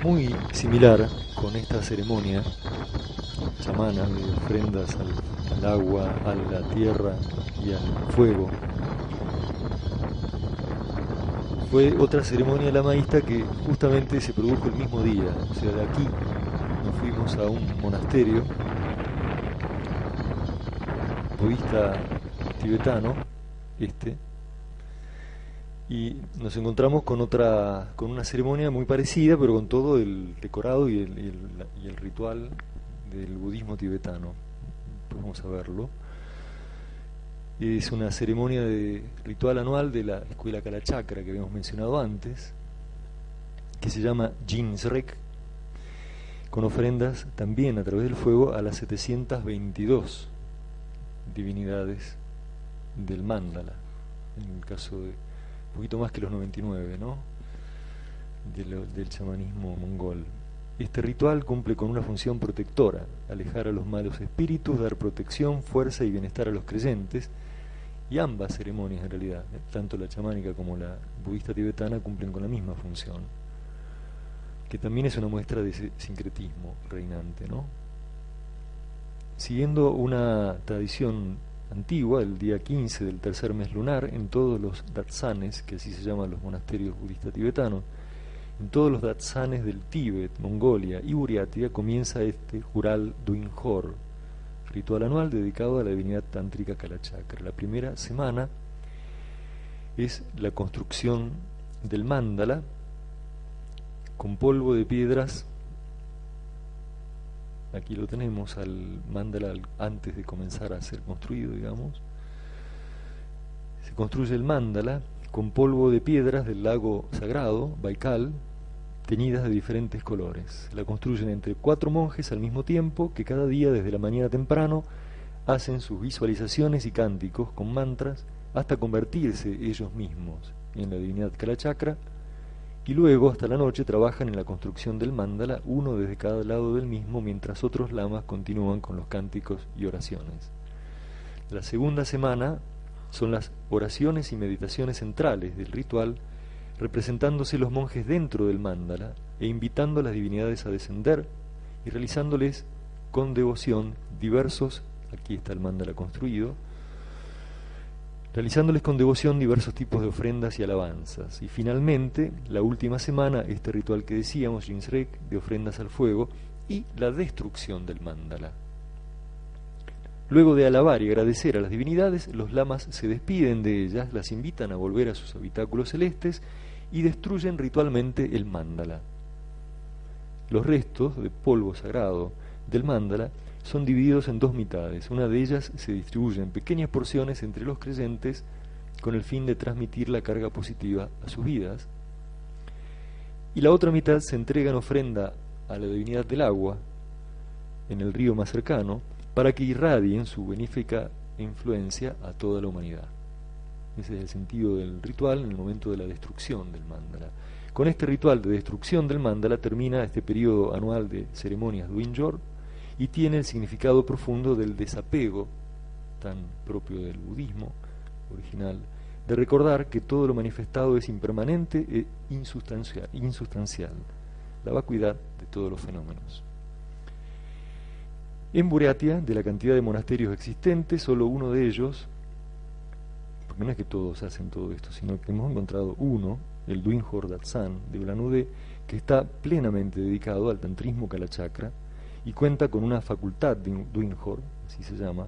Muy similar con esta ceremonia chamana de ofrendas al agua, a la tierra y al fuego. Fue otra ceremonia lamaísta que justamente se produjo el mismo día. O sea, de aquí nos fuimos a un monasterio budista tibetano, y nos encontramos con una ceremonia muy parecida, pero con todo el decorado y el ritual del budismo tibetano. Pues vamos a verlo. Es una ceremonia de ritual anual de la escuela Kalachakra que habíamos mencionado antes, que se llama Jinsrek, con ofrendas también a través del fuego a las 722 divinidades del mandala, en el caso de un poquito más que los 99, ¿no? Del chamanismo mongol. Este ritual cumple con una función protectora: alejar a los malos espíritus, dar protección, fuerza y bienestar a los creyentes. Y ambas ceremonias, en realidad, tanto la chamánica como la budista tibetana, cumplen con la misma función, que también es una muestra de ese sincretismo reinante, ¿no? Siguiendo una tradición antigua, el día 15 del tercer mes lunar, en todos los datsanes, que así se llaman los monasterios budistas tibetanos, en todos los datsanes del Tíbet, Mongolia y Buriatia, comienza este Jural Duinjor, ritual anual dedicado a la divinidad tántrica Kalachakra. La primera semana es la construcción del mandala con polvo de piedras. Aquí lo tenemos al mandala antes de comenzar a ser construido, digamos. Se construye el mandala con polvo de piedras del lago sagrado, Baikal, teñidas de diferentes colores. La construyen entre 4 monjes al mismo tiempo, que cada día desde la mañana temprano hacen sus visualizaciones y cánticos con mantras hasta convertirse ellos mismos en la divinidad Kalachakra, y luego hasta la noche trabajan en la construcción del mandala, uno desde cada lado del mismo, mientras otros lamas continúan con los cánticos y oraciones. La segunda semana son las oraciones y meditaciones centrales del ritual, representándose los monjes dentro del mandala e invitando a las divinidades a descender y realizándoles con devoción diversos, aquí está el mandala construido, realizándoles con devoción diversos tipos de ofrendas y alabanzas. Y finalmente, la última semana, este ritual que decíamos, Jinsrek, de ofrendas al fuego y la destrucción del mandala. Luego de alabar y agradecer a las divinidades, los lamas se despiden de ellas, las invitan a volver a sus habitáculos celestes y destruyen ritualmente el mandala. Los restos de polvo sagrado del mandala son divididos en 2 mitades. Una de ellas se distribuye en pequeñas porciones entre los creyentes con el fin de transmitir la carga positiva a sus vidas, y la otra mitad se entrega en ofrenda a la divinidad del agua en el río más cercano para que irradien su benéfica influencia a toda la humanidad. Ese es el sentido del ritual en el momento de la destrucción del mandala. Con este ritual de destrucción del mandala termina este periodo anual de ceremonias Duinjor y tiene el significado profundo del desapego, tan propio del budismo original, de recordar que todo lo manifestado es impermanente e insustancial, la vacuidad de todos los fenómenos. En Buriatia, de la cantidad de monasterios existentes, solo uno de ellos, porque no es que todos hacen todo esto, sino que hemos encontrado uno, el Duinjor Datsan de Ulanude, que está plenamente dedicado al tantrismo Kalachakra y cuenta con una facultad de Duinjor, así se llama,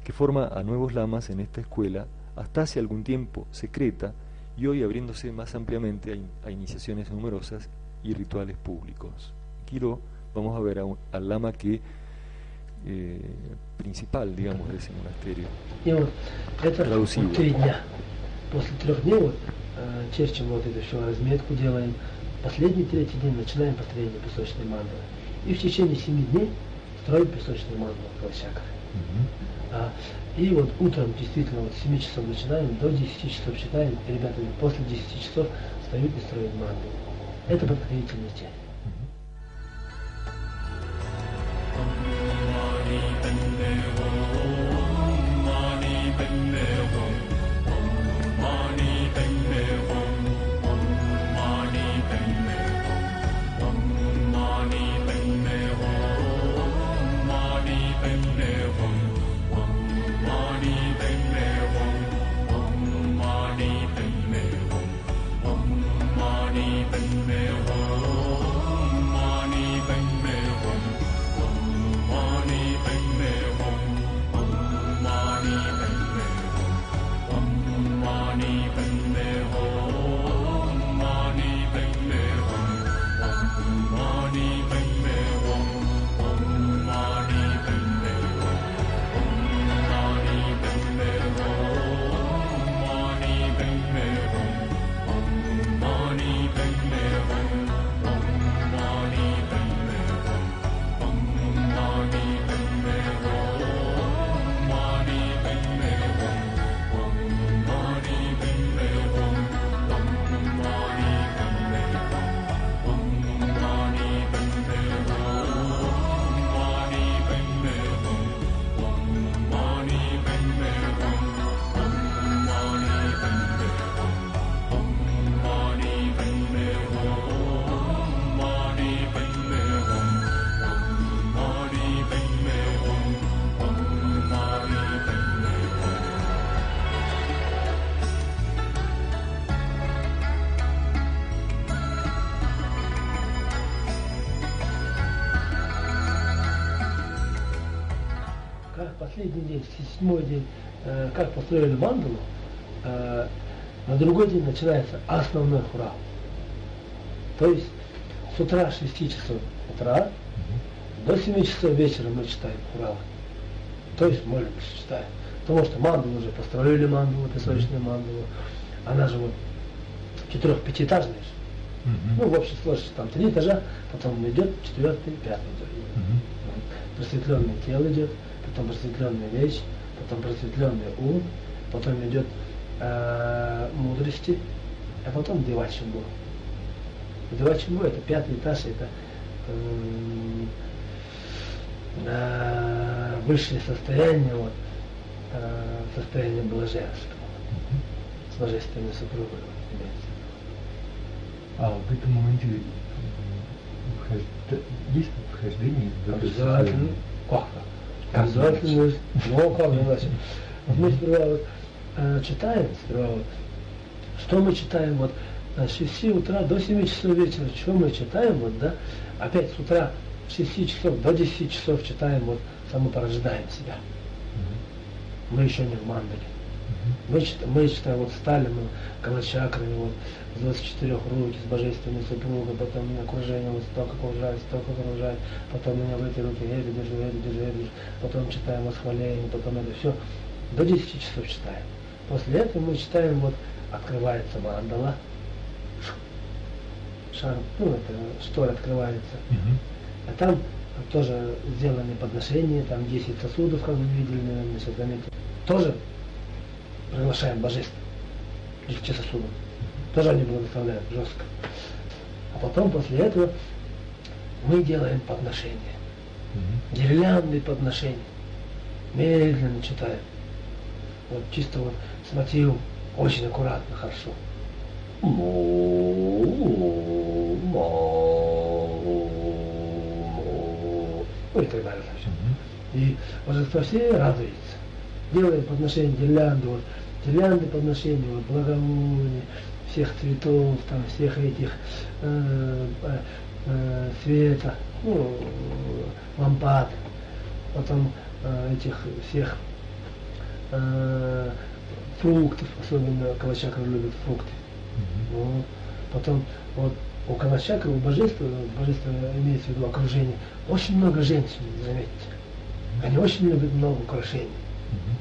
que forma a nuevos lamas en esta escuela, hasta hace algún tiempo secreta, y hoy abriéndose más ampliamente a iniciaciones numerosas y rituales públicos. Aquí vamos a ver al lama que principal, digamos, de ese monasterio. И вот это 3 дня. После 3 дней вот черчим вот эту всю разметку, делаем. Последний 3-й день начинаем построение песочной мандалы. И в течение 7 дней строим песочную мандалу Калачакры. И вот утром действительно вот с 7 часов начинаем, до 10 часов читаем, и ребята после 10 часов встают и строят мандалу. Это подготовительный день. Последний день, 7-й день, как построили мандалу, на другой день начинается основной хурал. То есть с утра 6 часов утра до 7 часов вечера мы читаем хурал. То есть молимся, читаем. Потому что мандалу уже построили, мандалу, песочную мандалу. Она же вот 4-5-этажная же. Ну, в общей сложности там 3 этажа, потом идет 4-й, 5-й. Просветленное тело идет, потом просветленная речь, потом просветленный ум, потом идет мудрости, а потом Девачимбу. Девачимбу это 5-й этаж, это высшее состояние, вот, состояние блаженства, с божественной супругой. А в этом моменте есть вхождение в это состояние? Обязательно, но как иначе. Мы сперва вот, читаем, что мы читаем вот с 6 утра до 7 часов вечера, что мы читаем, вот, да, опять с утра с 6 часов до 10 часов читаем, вот, самопорождаем себя. Мы еще не в мандале. Мы читаем, вот стали мы калачакрами, вот, с 24 руки, с божественной супругой, потом меня окружение, вот столько окружает, потом меня в эти руки, это держу, потом читаем восхваление, потом это все. До 10 часов читаем. После этого мы читаем, вот, открывается мандала, шар, ну, это штора открывается, а там тоже сделаны подношения, там 10 сосудов, как вы видели, наверное, сейчас заметили. Тоже приглашаем божество, 10 сосудов. Тоже они благословляют жестко. А потом после этого мы делаем подношения. Гирлянды подношения. Медленно читаем. Вот чисто вот с мотивом, очень аккуратно, хорошо. Ну и так далее. И божество все радуется. Делаем подношение гирлянды, вот гирлянды подношения, вот, благовоний, всех цветов, там, всех этих света, ну, лампад, потом этих всех фруктов, особенно Калачакра любит фрукты. Вот. Потом вот у Калачакра, у божества имеется в виду окружение, очень много женщин, заметьте. Они очень любят много украшений.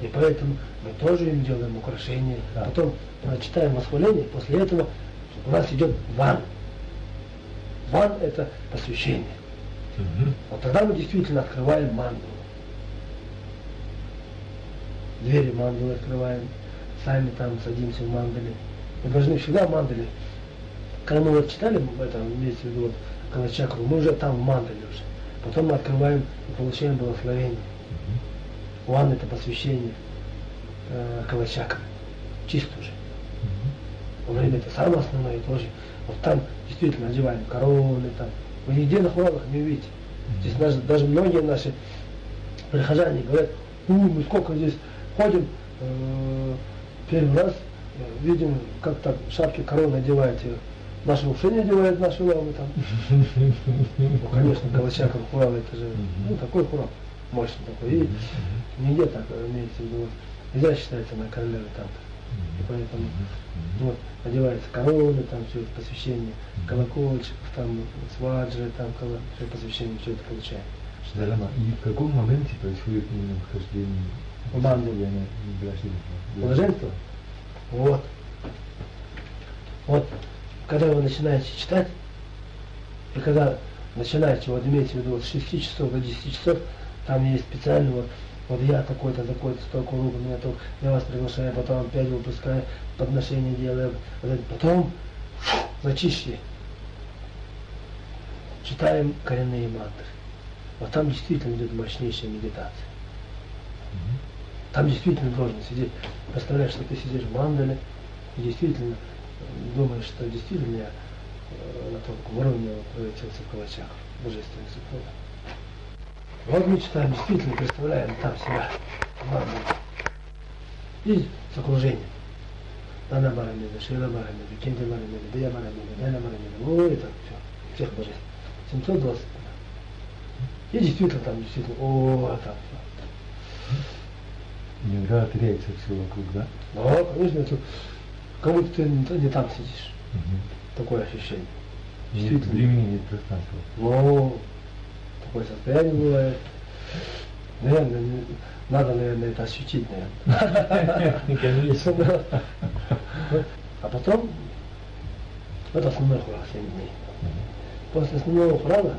И поэтому мы тоже им делаем украшения. Потом читаем восхваление, после этого у нас идет ван. Ван – это посвящение. Вот тогда мы действительно открываем мандалу. Двери мандалы открываем, сами там садимся в мандале. Мы должны всегда в мандале. Когда мы вот читали, это имеется в виду вот Калачакру, мы уже там в мандале уже. Потом мы открываем и получаем благословение. Ван – это посвящение Калачакры. Чисто уже. Время это самое основное тоже. Вот там действительно одеваем короны, там. Вы нигде на хуралах не увидите. Здесь даже многие наши прихожане говорят, мы сколько здесь ходим, первый раз видим, как так шапки короны одеваете. Наши вообще не одевают наши ламы там. Ну, конечно, Калачакра хурал, это же, ну, такой хурал, мощный такой. И нигде так имеется в виду. Нельзя считается на королеве там. И поэтому вот, одеваются короны, там все это посвящение, колокольчиков, там сваджи, там все посвящение, все это получаем. И в каком моменте происходит именно вхождение в мандалу? Блаженство? Вот. Вот, когда вы начинаете читать, и когда начинаете, вот имейте в виду, вот с 6 часов до 10 часов, там есть специально вот я такой-то, такой-то, столько рук, меня только, я вас приглашаю, потом опять выпускаю, подношение делаю, потом зачище. Читаем коренные мантры. Вот там действительно идет мощнейшая медитация. Там действительно должен сидеть, представляешь, что ты сидишь в мандале, и действительно думаешь, что действительно я на том уровне превратился в Калачакру, божественный супруг. Вот мы читаем, действительно представляем там себя в мандале. И с окружением. Дана Марамеда, Шила Марамеда, Кенди Марамеда, Дая Марамеда, Дайна Марамеда, ой, это все, всех божеств. 720. И действительно там, о, там все. Иногда теряется все вокруг, да? Да, конечно, это как будто ты не там сидишь. Такое ощущение. Нет времени, нет пространства. Ну, такое состояние бывает. Наверное, надо, наверное, это ощутить, наверное. Конечно. А потом, это основной хурал 7 дней. После основного хурала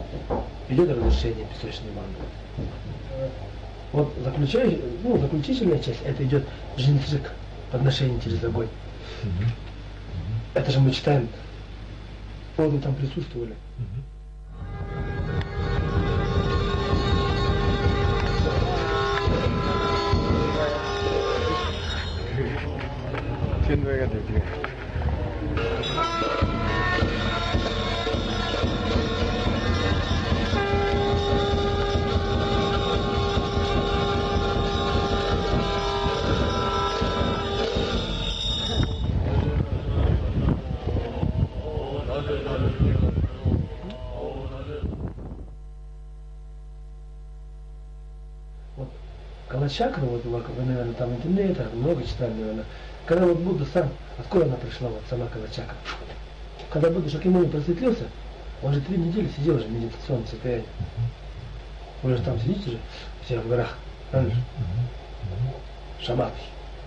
идет разрешение песочной мандалы. Вот заключительная часть, это идет жинджик, подношение через огонь. Это же мы читаем, вы там присутствовали. Калачакра, вот вы, наверное, там в интернете много читали, наверное. Когда вот Будда сам, откуда она пришла, вот сама Калачакра? Когда Будда Шакьямуни просветлился, он же 3 недели сидел уже в медитационном состоянии. Вы же там сидите же, все в горах, правильно же? Шаматхи,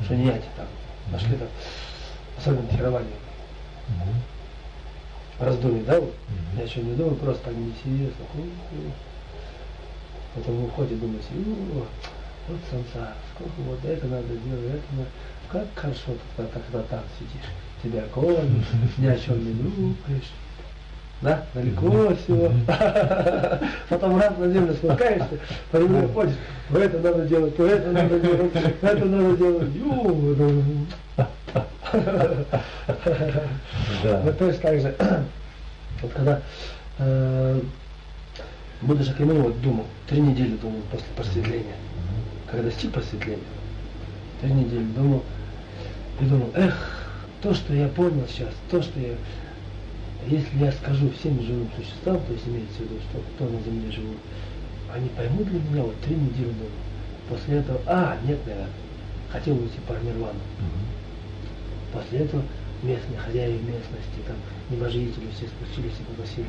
Шаньяти там, нашли там, особенно Тхирование. Раздумье, да, вот? Я еще не думаю, просто так не сидел, потом вы уходите, думаете, вот сансара, сколько вот это надо делать, это надо. Как хорошо, когда там сидишь. Тебя кормят, ни о чем не думаешь. Да? Далеко все. Потом раз на землю спускаешься, по земле ходишь, это надо делать, то это надо делать, это надо делать. Вот точно так же, вот когда Будда Шакьямуни вот думал, 3 недели думал после просветления. Когда достиг просветления, 3 недели думал, И думал, то, что я понял сейчас, то, что я, если я скажу всем живым существам, то есть имеется в виду, что кто на земле живут, они поймут для меня вот 3 недели дома. После этого, нет, наверное, хотел уйти по нирвану. После этого местные хозяева местности, там, небожители все спустились и попросили,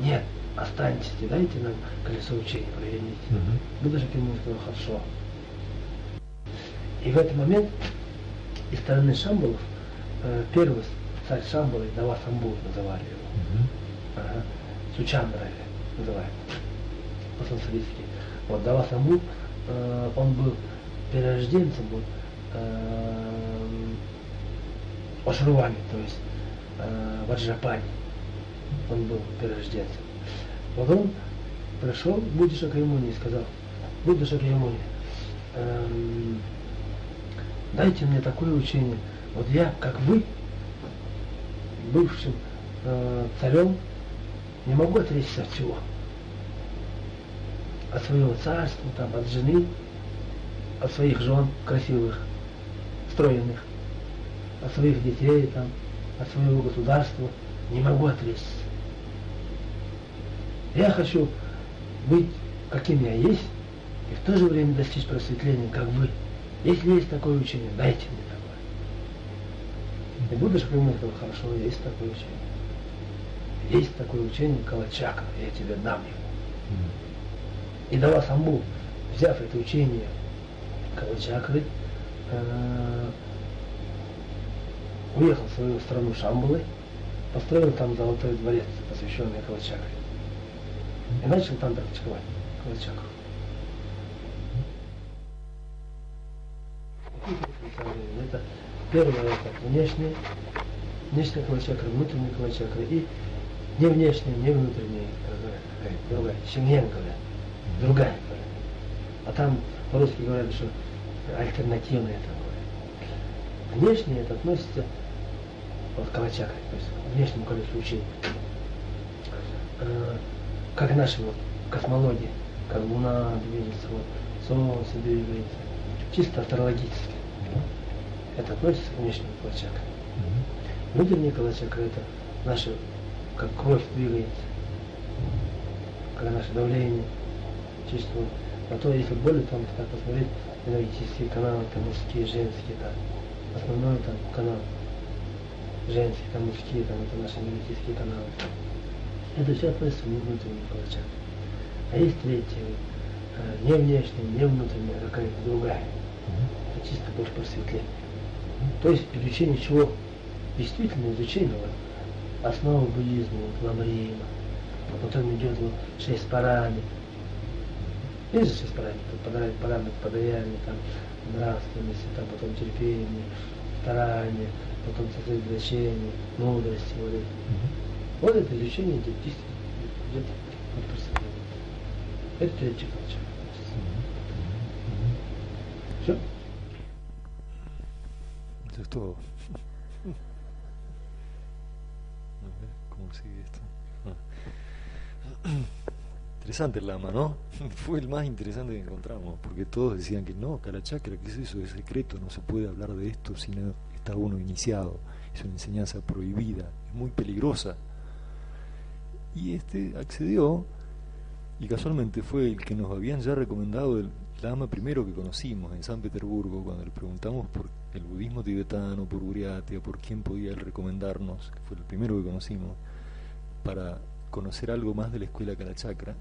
нет, останьтесь, дайте нам колесо учения проверить. Будда Шакьямуни сказал, хорошо. И в этот момент из стороны Шамбалов, первый царь Шамбалы, Дава Самбу называли его, Сучандра называют, по-санскритски. Вот Дава Самбу, он был перерожденцем, вот, Ашрувами, то есть Ваджрапани, он был перерожденцем. Вот он пришел к Будде Шакьямуни и сказал, Будда Шакьямуни, дайте мне такое учение, вот я, как вы, бывшим царем, не могу отречься от всего. От своего царства, там, от жены, от своих жен красивых, стройных, от своих детей, там, от своего государства, не могу отречься. Я хочу быть, каким я есть, и в то же время достичь просветления, как вы. Если есть такое учение, дайте мне такое. И Будда Шакьямуни сказал, хорошо, есть такое учение. Есть такое учение Калачакра, я тебе дам его. И Дава Самбу, взяв это учение Калачакры, уехал в свою страну Шамбалы, построил там золотой дворец, посвященный Калачакре. И начал там практиковать Калачакру. Это первое, это внешняя Калачакра, внутренняя Калачакра, и не внешняя, не внутренняя, другая, Шимьен говорят, другая говорят. А там по-русски говорят, что альтернативная такое. Внешнее это относится вот, к Калачакре, то есть к внешнему колесу учения. Как наши вот космологии, как Луна движется, вот, Солнце двигается, чисто астрологически. Это относится к внешнему Калачакре. Внутренняя Калачакра это наша, как кровь двигается, как наше давление, чувство. А то, если более там так посмотреть, энергетические каналы, там мужские, женские, там, основной там канал, женские, там мужские, там это наши энергетические каналы. Это все относится к внутреннему Калачакре. А есть третья, не внешняя, не внутренняя, а какая-то другая. Это чисто больше просветление. То есть изучение чего? Действительно изучение вот, основы буддизма, вот, ламрима, потом идет вот 6 параметров. Есть же 6 параметров, параметр подаяния, там, нравственности, там, потом терпение, старание, потом сосредоточение, мудрости, вот это. Вот это изучение идет действительно, идет от просветления. Это третий Калачакра. Все? Eso es todo. A ver, ¿cómo sigue esto? Interesante el lama, ¿no? Fue el más interesante que encontramos, porque todos decían que no, Kalachakra, ¿qué es eso? Es secreto, no se puede hablar de esto si no está uno iniciado. Es una enseñanza prohibida, es muy peligrosa. Y accedió, y casualmente fue el que nos habían ya recomendado el lama primero que conocimos en San Petersburgo, cuando le preguntamos por el budismo tibetano, por Buriatia, por quién podía él recomendarnos, que fue el primero que conocimos, para conocer algo más de la escuela Kalachakra,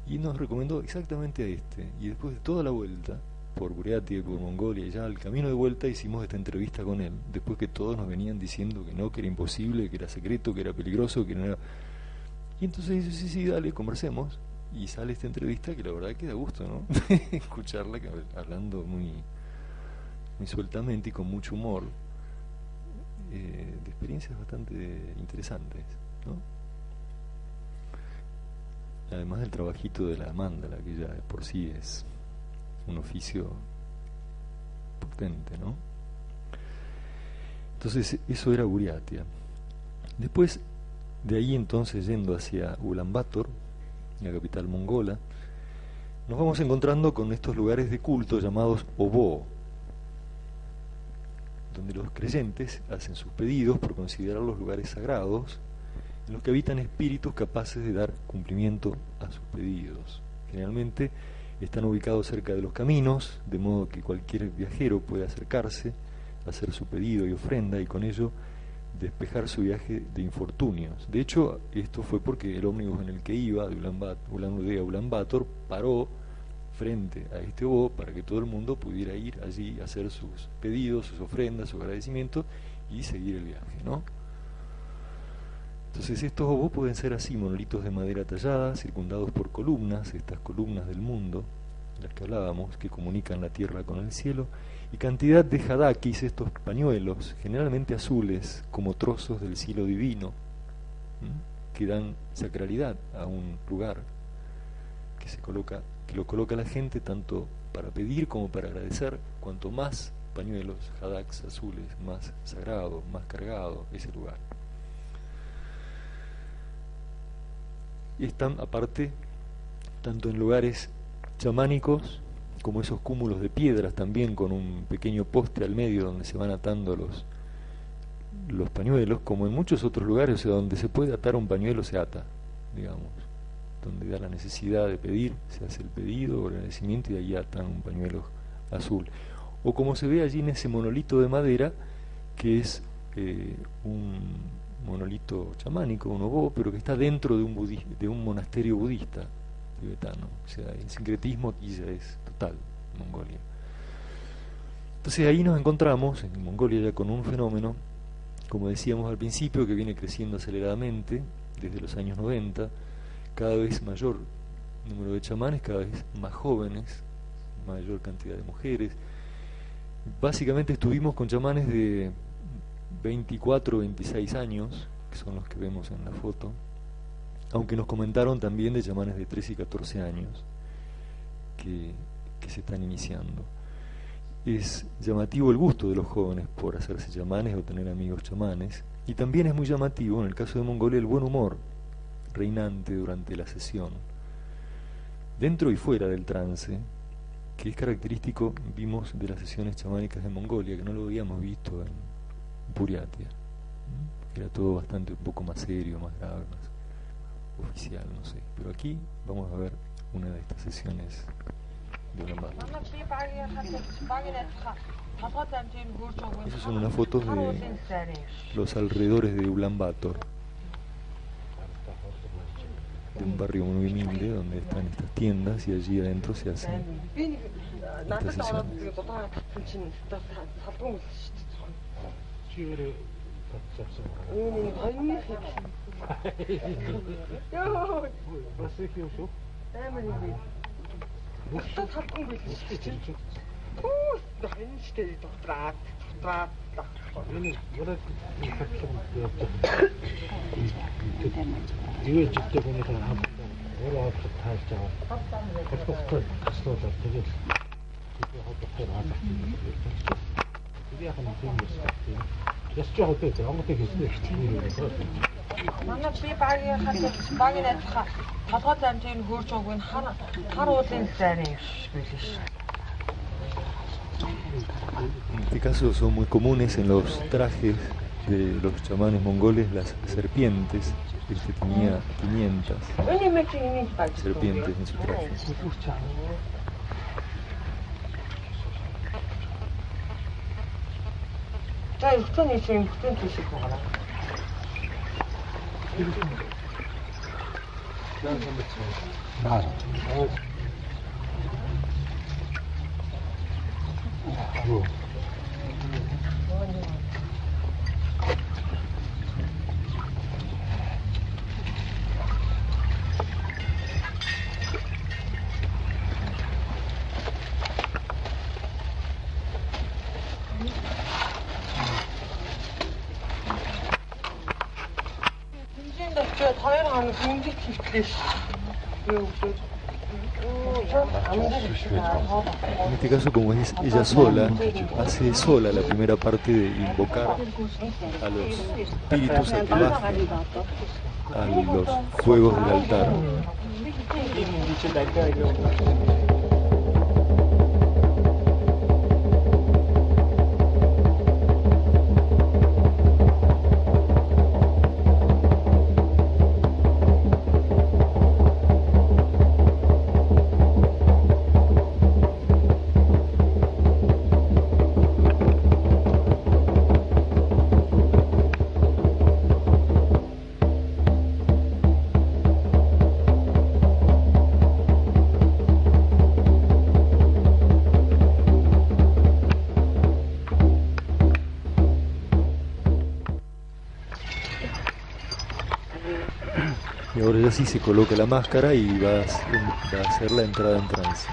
y nos recomendó exactamente a este. Y después de toda la vuelta, por Buriatia y por Mongolia, y ya al camino de vuelta hicimos esta entrevista con él, después que todos nos venían diciendo que no, que era imposible, que era secreto, que era peligroso, que no era... Y entonces dice, sí, dale, conversemos. Y sale esta entrevista que la verdad que da gusto, ¿no? Escucharla hablando muy sueltamente y con mucho humor, de experiencias bastante interesantes, ¿no? Además del trabajito de la mandala, que ya por sí es un oficio potente, ¿no? Entonces eso era Buriatia. Después de ahí, entonces, yendo hacia Ulaanbaatar, la capital mongola, nos vamos encontrando con estos lugares de culto llamados Obo, donde los creyentes hacen sus pedidos por considerarlos lugares sagrados en los que habitan espíritus capaces de dar cumplimiento a sus pedidos. Generalmente están ubicados cerca de los caminos, de modo que cualquier viajero puede acercarse, hacer su pedido y ofrenda y con ello despejar su viaje de infortunios. De hecho, esto fue porque el ómnibus en el que iba, de Ulan Ude a Ulaanbaatar, paró frente a este obo para que todo el mundo pudiera ir allí a hacer sus pedidos, sus ofrendas, sus agradecimientos y seguir el viaje, ¿no? Entonces estos obos pueden ser así, monolitos de madera tallada, circundados por columnas, estas columnas del mundo, de las que hablábamos, que comunican la tierra con el cielo, y cantidad de hadakis, estos pañuelos, generalmente azules, como trozos del cielo divino, que dan sacralidad a un lugar, que lo coloca la gente tanto para pedir como para agradecer. Cuanto más pañuelos, hadaks azules, más sagrado, más cargado ese lugar. Y están aparte tanto en lugares chamánicos como esos cúmulos de piedras también con un pequeño poste al medio donde se van atando los pañuelos, como en muchos otros lugares, o sea, donde se puede atar un pañuelo se ata, digamos, donde da la necesidad de pedir, se hace el pedido o el agradecimiento y ahí atan un pañuelo azul. O como se ve allí en ese monolito de madera, que es un monolito chamánico, un obo, pero que está dentro de un monasterio budista tibetano. O sea, el sincretismo aquí ya es total en Mongolia. Entonces ahí nos encontramos en Mongolia ya con un fenómeno, como decíamos al principio, que viene creciendo aceleradamente desde los años 90, cada vez mayor número de chamanes, cada vez más jóvenes, mayor cantidad de mujeres. Básicamente estuvimos con chamanes de 24 o 26 años, que son los que vemos en la foto, aunque nos comentaron también de chamanes de 13 y 14 años que se están iniciando. Es llamativo el gusto de los jóvenes por hacerse chamanes o tener amigos chamanes, y también es muy llamativo, en el caso de Mongolia, el buen humor reinante durante la sesión, dentro y fuera del trance, que es característico, vimos, de las sesiones chamánicas de Mongolia, que no lo habíamos visto en Buriatia, que era todo bastante un poco más serio, más grave, más oficial, no sé. Pero aquí vamos a ver una de estas sesiones de Ulaanbaatar. Esas son unas fotos de los alrededores de Ulaanbaatar, de un barrio muy humilde donde están estas tiendas y allí adentro se hacen estas sesiones. En este caso son muy comunes en los trajes de los chamanes mongoles las serpientes. Este tenía 500 serpientes en su traje. En este caso, como es ella sola, hace sola la primera parte de invocar a los espíritus a que bajen a los fuegos del altar. Y ahora ya sí se coloca la máscara y va a hacer la entrada en trance.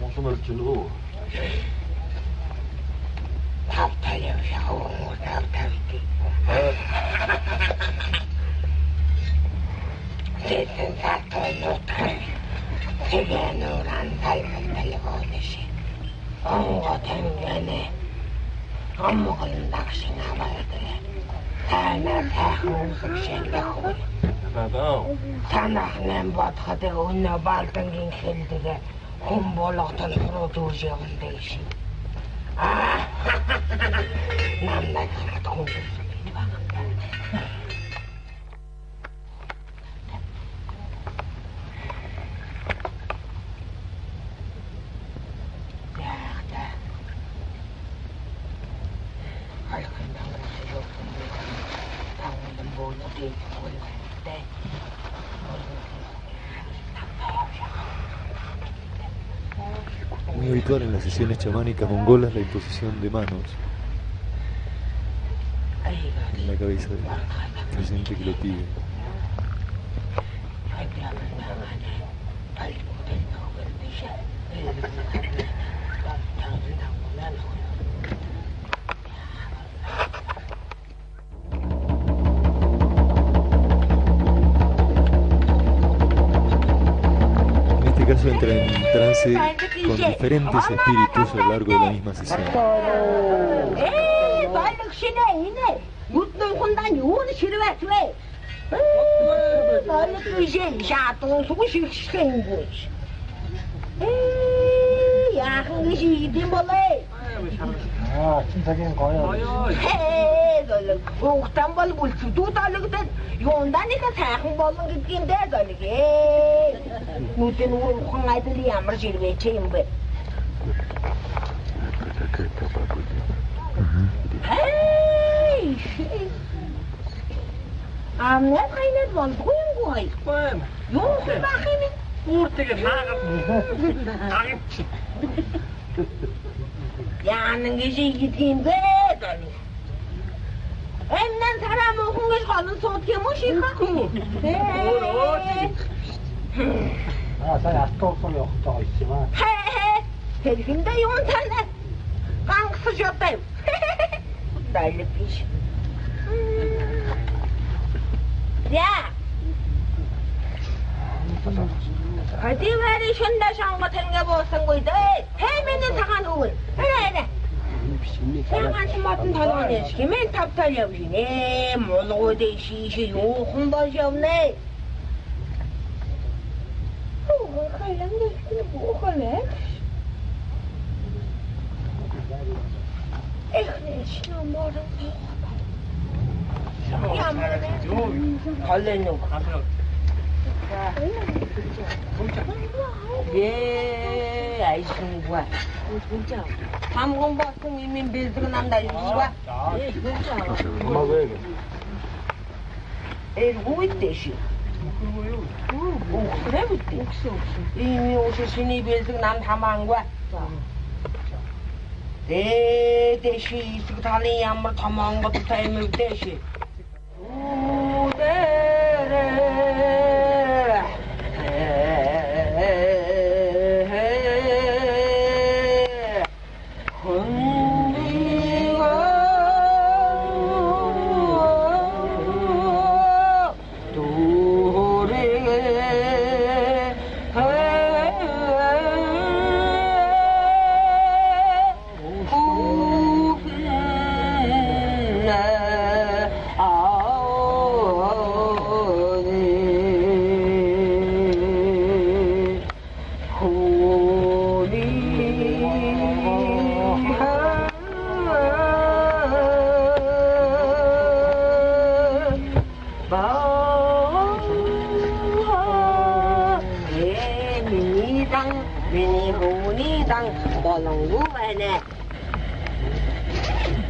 Vamos a ver qué luego. Танах нэм бодоход өнөө балдангийн хэлдэг хүн болготол руу дүүж явна дэш. Намайг хараад хүн бий байна. Muy habitual en las sesiones chamánicas mongolas la imposición de manos en la cabeza del presente que lo pide. Caso entra en trance con diferentes espíritus a lo largo de la misma sesión. 진짜긴 거야. Ухтан бол бүлцүүдүүд олгодод юунданыхаа сайхан болон гэдгиймдээ золигэ. Нүдэн уурхан айдал ямар жирвэч юм бэ? Хей! Амнаа хайнад болгүй юм гой. Юу бах юм? Ууртэйг наагаад агч. Яанан гэж ингэдгиймдээ золиг. Эмнэн тарам хөнгөж голон сууд юм уу шихахгүй. сая автобусаар явах таа 있지만. Хэрхэндээ юм танаа. Аңқысы жоқтайым. Құдайлы пеш. Я. Қайты бәрі шында шаңғы тәнге болсын қойды. Тәйменен саған ұғын. Әне. Саған шыматын талған ешке мен таптал яужине. Молы қойды шиші yoğun бал жауны. Оғын қайлан көзгіні бұл қалек. Эхне ішінен барын соға. Қаллену. Айшын бұа. Тамғын басың емен бездігін андай бұа. Өйтеші. Оқсыра бүтті. Еме осы шыны бездігін ам тамаң бұа. Деші есік талын ямыр тамаңға тұтайым өтеші.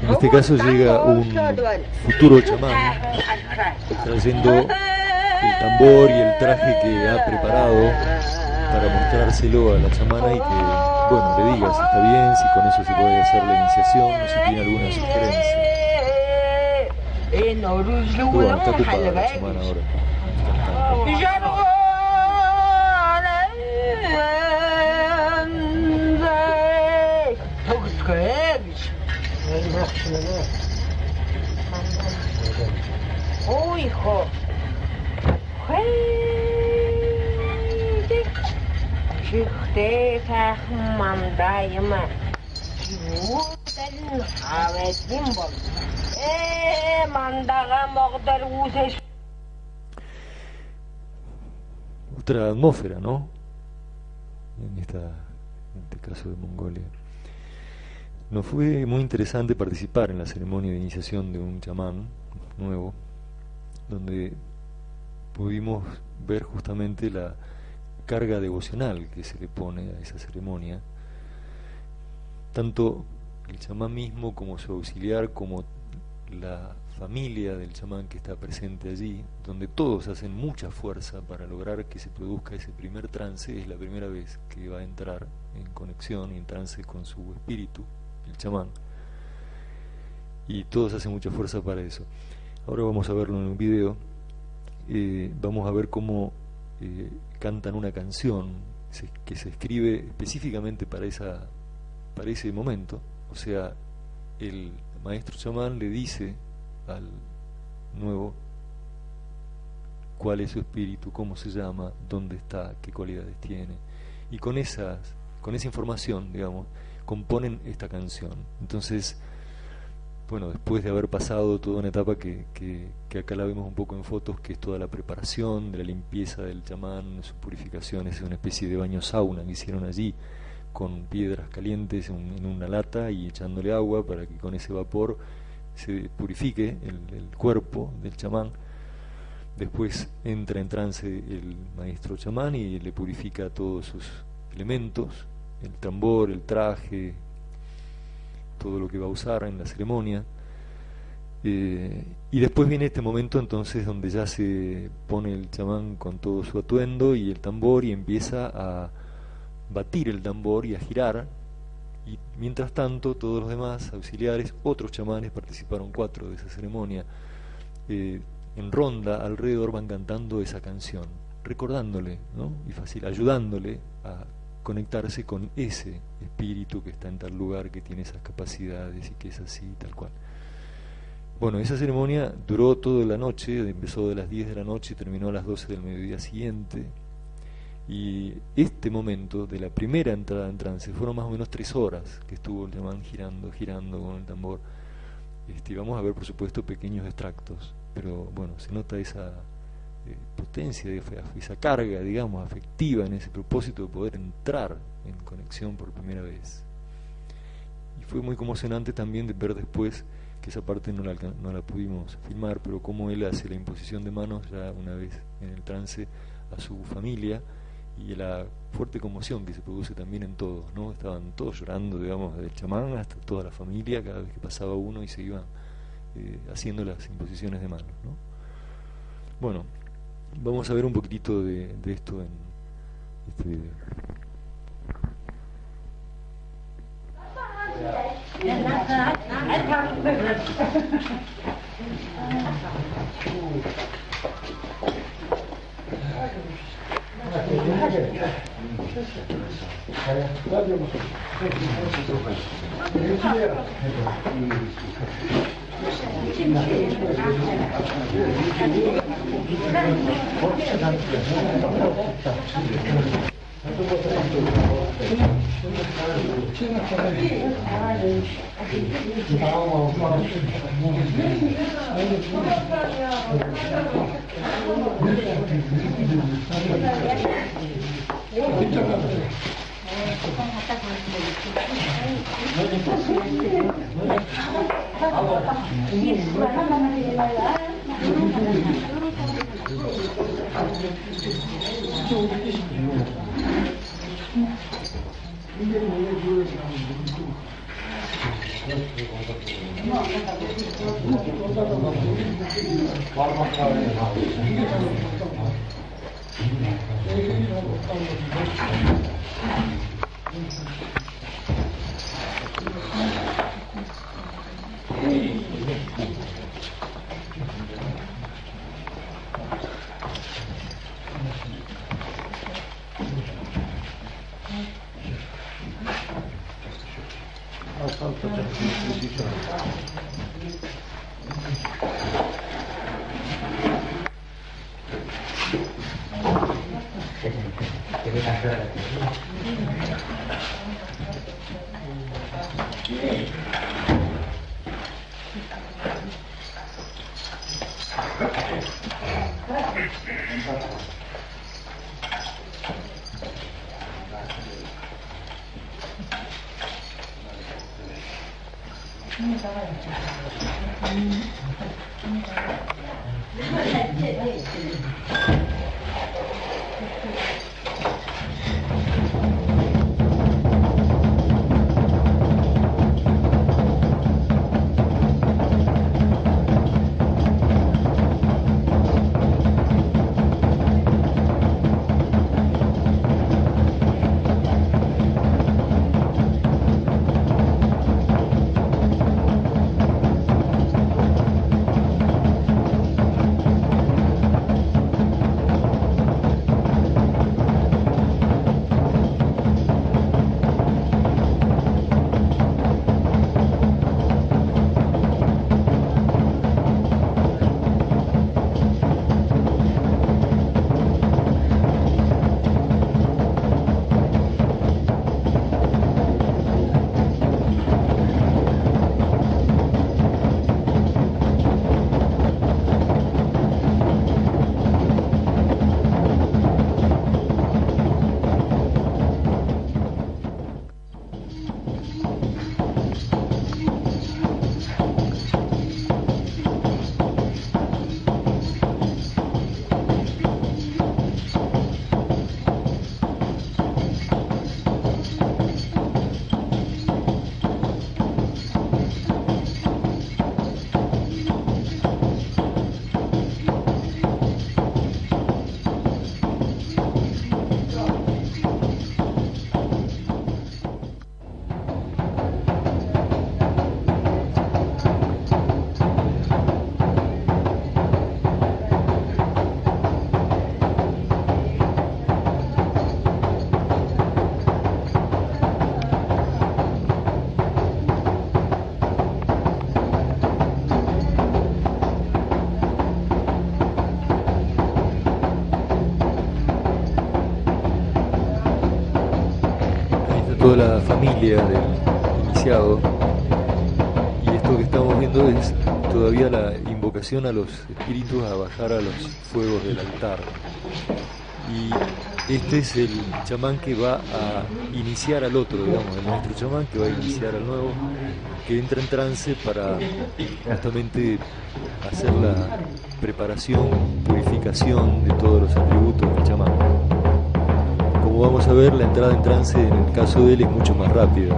En este caso llega un futuro chamán trayendo el tambor y el traje que ha preparado para mostrárselo a la chamana y que, bueno, le diga si está bien, si con eso se puede hacer la iniciación o si tiene alguna sugerencia. Bueno, está ocupada la chamana ahora. Ой, хо. Шықты сақым мандайыма. Жуықтарын қавәтім бол. Мандаға моғдар ұсеш. Otra atmósfera, ¿no? En este caso de Mongolia. Nos fue muy interesante participar en la ceremonia de iniciación de un chamán nuevo, donde pudimos ver justamente la carga devocional que se le pone a esa ceremonia. Tanto el chamán mismo como su auxiliar, como la familia del chamán que está presente allí, donde todos hacen mucha fuerza para lograr que se produzca ese primer trance. Es la primera vez que va a entrar en conexión y en trance con su espíritu, el chamán, y todos hacen mucha fuerza para eso. Ahora vamos a verlo en un video. Vamos a ver cómo cantan una canción que se escribe específicamente para ese momento. O sea, el maestro chamán le dice al nuevo cuál es su espíritu, cómo se llama, dónde está, qué cualidades tiene, y con esa información, digamos, componen esta canción. Entonces, bueno, después de haber pasado toda una etapa que acá la vemos un poco en fotos, que es toda la preparación de la limpieza del chamán, su purificación, es una especie de baño sauna que hicieron allí, con piedras calientes en una lata y echándole agua para que con ese vapor se purifique el cuerpo del chamán. Después entra en trance el maestro chamán y le purifica todos sus elementos, el tambor, el traje, todo lo que va a usar en la ceremonia. Y después viene este momento entonces donde ya se pone el chamán con todo su atuendo y el tambor y empieza a batir el tambor y a girar, y mientras tanto todos los demás auxiliares, otros chamanes, participaron 4 de esa ceremonia, en ronda alrededor van cantando esa canción, recordándole, ¿no? Y ayudándole a conectarse con ese espíritu que está en tal lugar, que tiene esas capacidades y que es así, tal cual. Bueno, esa ceremonia duró toda la noche, empezó de las 10 de la noche y terminó a las 12 del mediodía siguiente. Y este momento de la primera entrada en trance fueron más o menos 3 horas que estuvo el chamán girando con el tambor. Vamos a ver, por supuesto, pequeños extractos, pero bueno, se nota esa potencia, esa carga, digamos, afectiva en ese propósito de poder entrar en conexión por primera vez. Y fue muy conmocionante también de ver después, que esa parte no la pudimos filmar, pero cómo él hace la imposición de manos ya una vez en el trance a su familia, y la fuerte conmoción que se produce también en todos, ¿no? Estaban todos llorando, digamos, del chamán hasta toda la familia, cada vez que pasaba uno y se iban haciendo las imposiciones de manos, ¿no? Bueno, vamos a ver un poquitito de esto en este video. toda la familia del iniciado. Y esto que estamos viendo es todavía la invocación a los espíritus a bajar a los fuegos del altar. Y este es el chamán que va a iniciar al otro, digamos, el maestro chamán que va a iniciar al nuevo, que entra en trance para justamente hacer la preparación, purificación de todos los atributos del chamán. Como vamos a ver, la entrada en trance en el caso de él es mucho más rápida.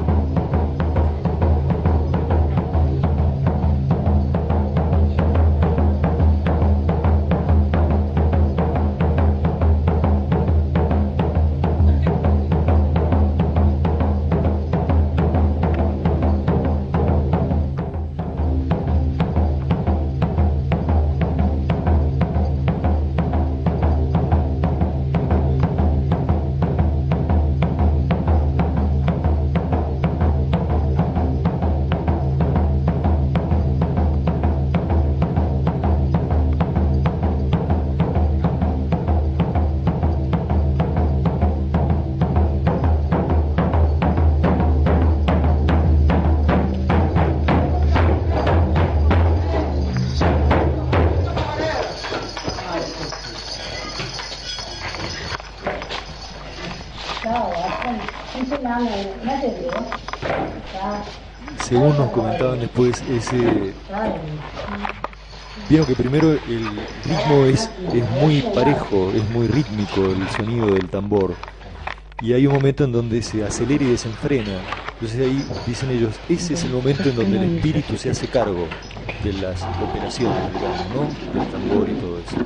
Según nos comentaban después, vieron que primero el ritmo es muy parejo, es muy rítmico el sonido del tambor, y hay un momento en donde se acelera y desenfrena. Entonces ahí dicen ellos, ese es el momento en donde el espíritu se hace cargo de las operaciones, digamos, ¿no? Del tambor y todo eso.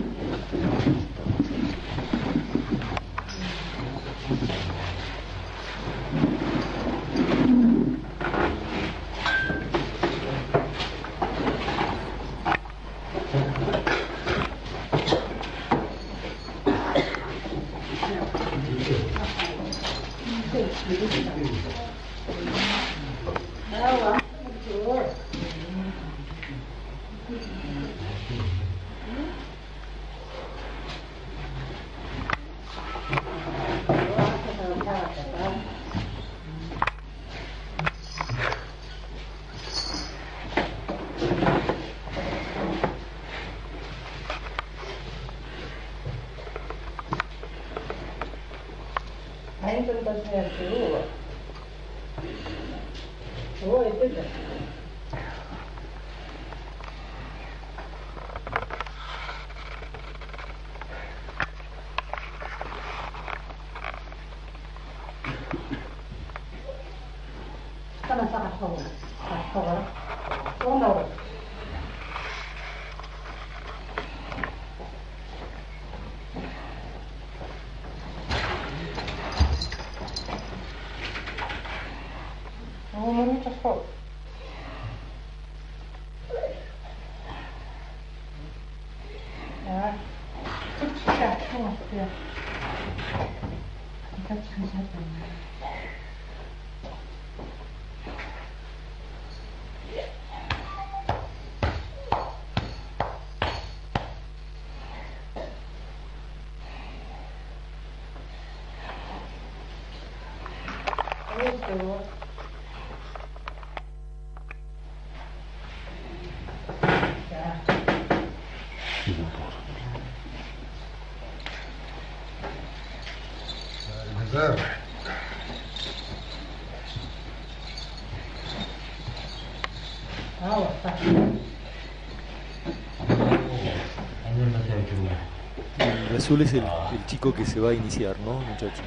El azul es el chico que se va a iniciar, ¿no, muchacho?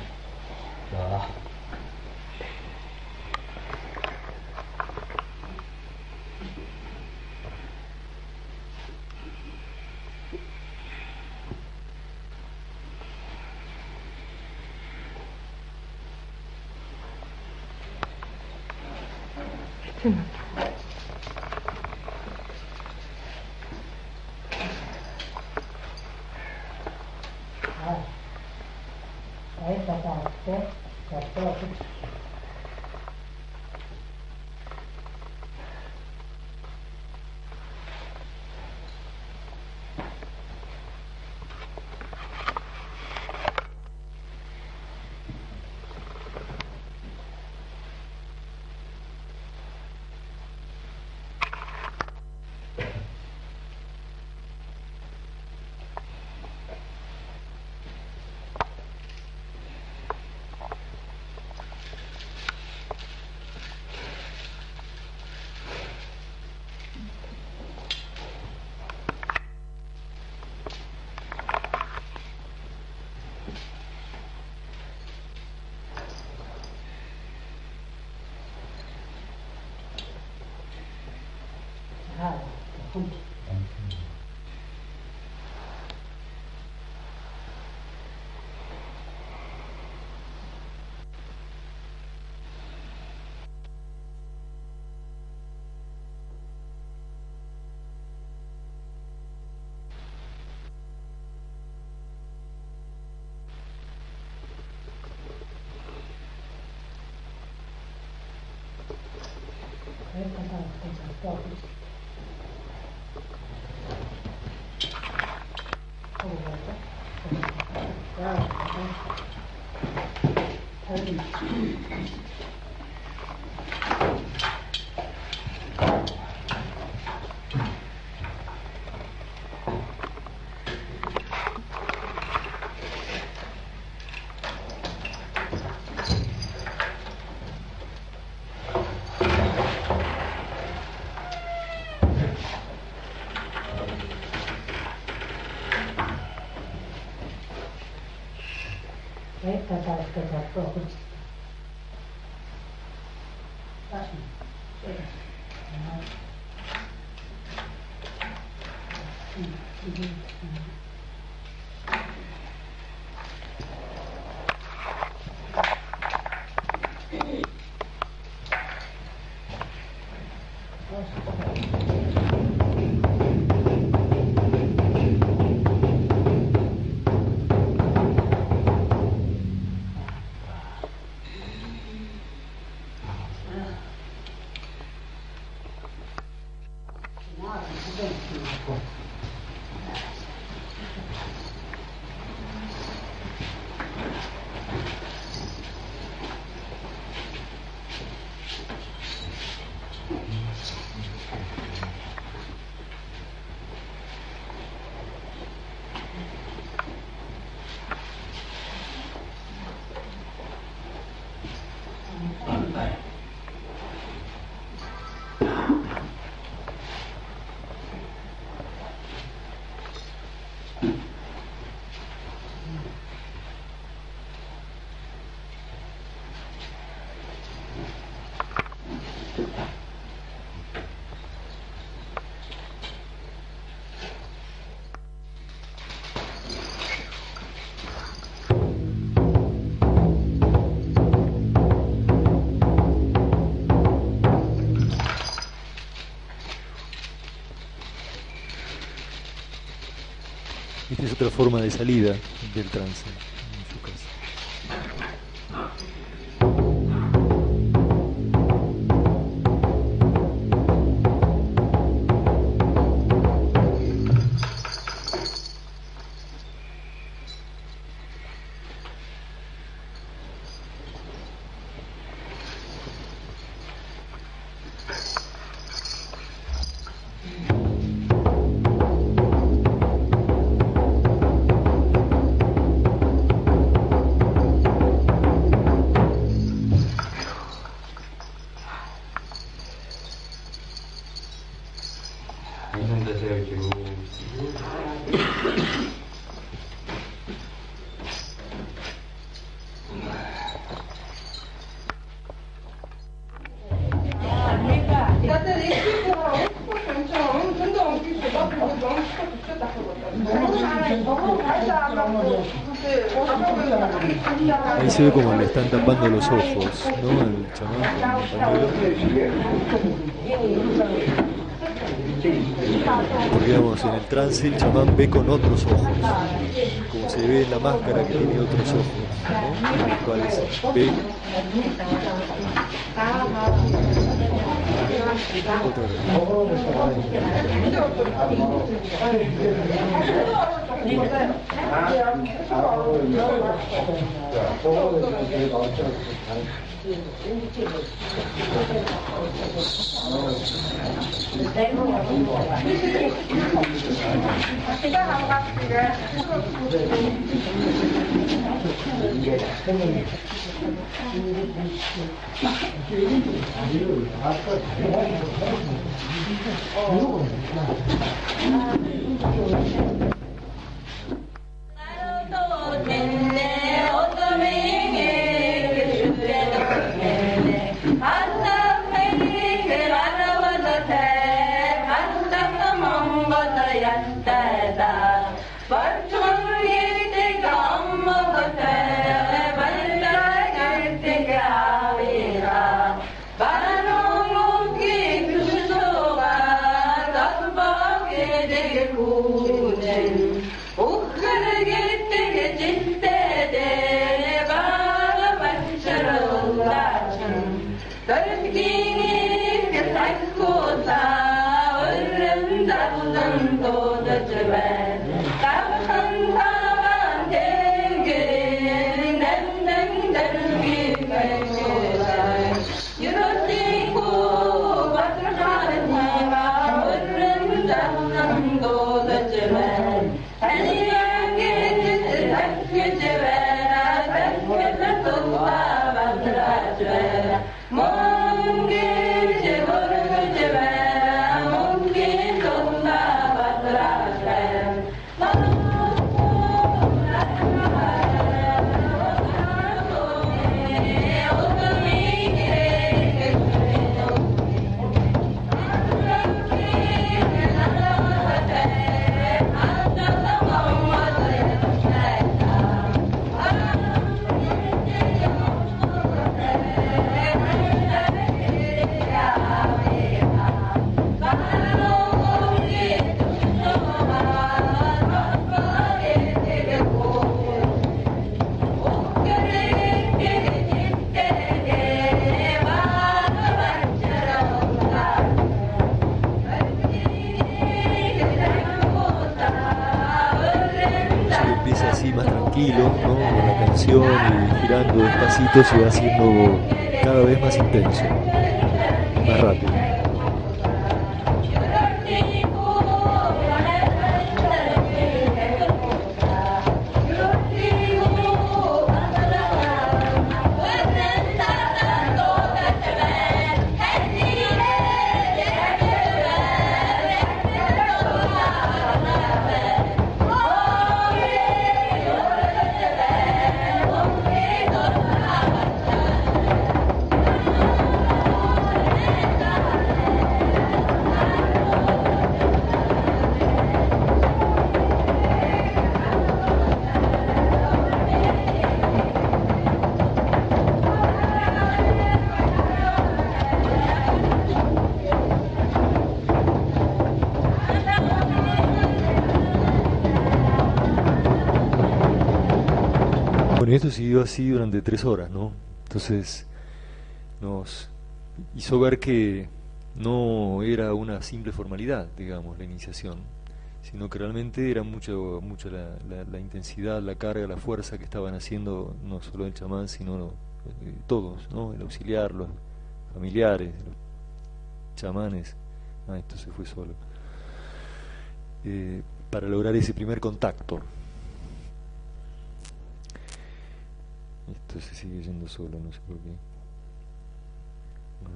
Esta es otra forma de salida del trance en su caso. Ahí se ve como le están tapando los ojos, ¿no? El chamán con el pañuelo. Porque digamos, en el trance el chamán ve con otros ojos, como se ve en la máscara que tiene otros ojos, ¿no? Los cuales ve 안나 ¿no? Con la canción y girando despacito se va haciendo cada vez más intenso, más rápido. Bueno, y esto siguió así durante 3 horas, ¿no? Entonces nos hizo ver que no era una simple formalidad, digamos, la iniciación, sino que realmente era mucho la intensidad, la carga, la fuerza que estaban haciendo no solo el chamán, sino todos, ¿no? El auxiliar, los familiares, los chamanes. Esto se fue solo. Para lograr ese primer contacto. Esto se sigue yendo solo, no sé por qué. A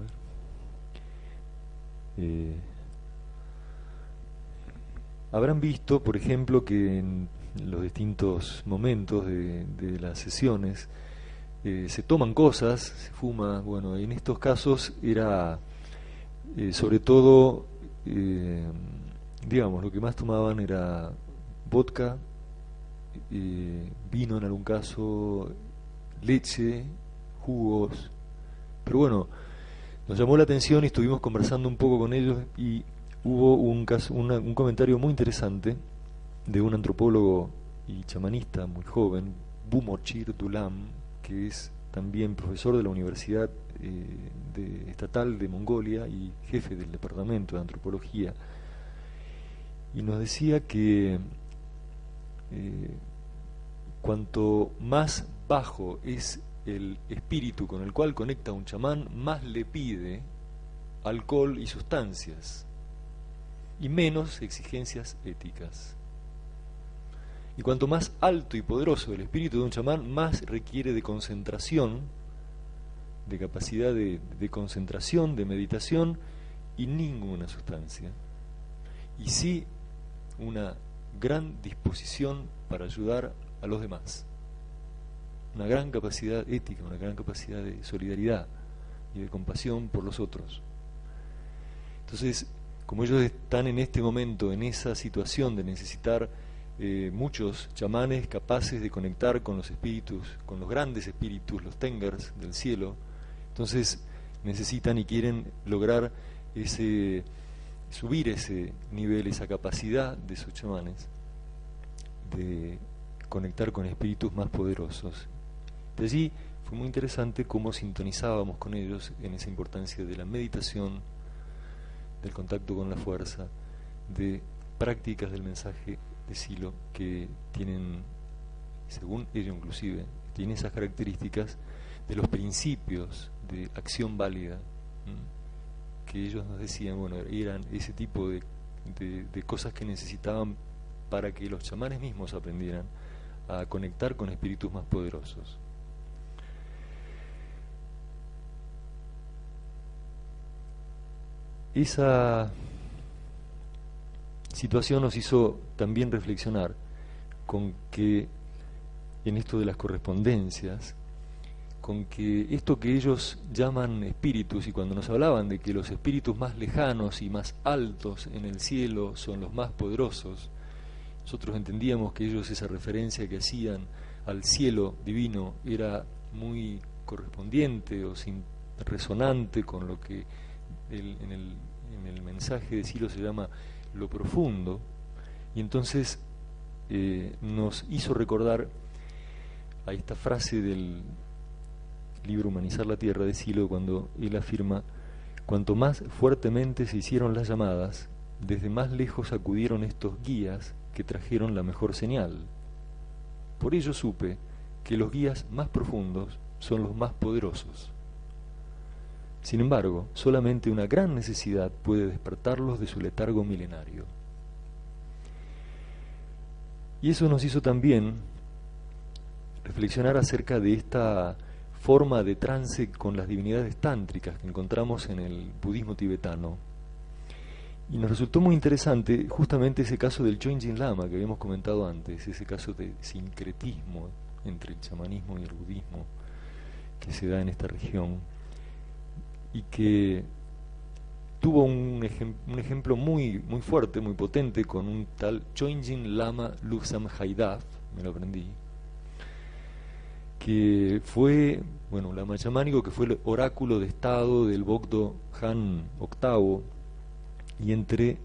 ver. Habrán visto, por ejemplo, que en los distintos momentos de las sesiones se toman cosas, se fuma. Bueno, en estos casos era sobre todo, digamos, lo que más tomaban era vodka, vino en algún caso, leche, jugos. Pero bueno, nos llamó la atención y estuvimos conversando un poco con ellos y hubo un comentario muy interesante de un antropólogo y chamanista muy joven, Bumochir Dulam, que es también profesor de la Universidad Estatal de Mongolia y jefe del departamento de antropología, y nos decía que cuanto más bajo es el espíritu con el cual conecta un chamán, más le pide alcohol y sustancias y menos exigencias éticas. Y cuanto más alto y poderoso el espíritu de un chamán, más requiere de concentración, de capacidad de concentración, de meditación, y ninguna sustancia. Y sí una gran disposición para ayudar a los demás. Una gran capacidad ética, una gran capacidad de solidaridad y de compasión por los otros. Entonces, como ellos están en este momento, en esa situación de necesitar muchos chamanes capaces de conectar con los espíritus, con los grandes espíritus, los tengers del cielo, entonces necesitan y quieren lograr subir ese nivel, esa capacidad de sus chamanes de conectar con espíritus más poderosos. De allí fue muy interesante cómo sintonizábamos con ellos en esa importancia de la meditación, del contacto con la fuerza, de prácticas del mensaje de Silo que tienen, según ellos inclusive, tienen esas características de los principios de acción válida, que ellos nos decían, bueno, eran ese tipo de cosas que necesitaban para que los chamanes mismos aprendieran a conectar con espíritus más poderosos. Esa situación nos hizo también reflexionar con que en esto de las correspondencias, con que esto que ellos llaman espíritus, y cuando nos hablaban de que los espíritus más lejanos y más altos en el cielo son los más poderosos, nosotros entendíamos que ellos, esa referencia que hacían al cielo divino era muy correspondiente o resonante con lo que en el mensaje de Silo se llama lo profundo, y entonces nos hizo recordar a esta frase del libro Humanizar la Tierra de Silo, cuando él afirma: cuanto más fuertemente se hicieron las llamadas, desde más lejos acudieron estos guías que trajeron la mejor señal. Por ello supe que los guías más profundos son los más poderosos. Sin embargo, solamente una gran necesidad puede despertarlos de su letargo milenario. Y eso nos hizo también reflexionar acerca de esta forma de trance con las divinidades tántricas que encontramos en el budismo tibetano. Y nos resultó muy interesante justamente ese caso del Chögyam Lama que habíamos comentado antes, ese caso de sincretismo entre el chamanismo y el budismo que se da en esta región, y que tuvo un ejemplo muy fuerte, muy potente, con un tal Chögyam Lama Lobsang Haidaf, me lo aprendí, que fue, bueno, lama chamánico, que fue el oráculo de estado del Bogdo Han VIII, y entre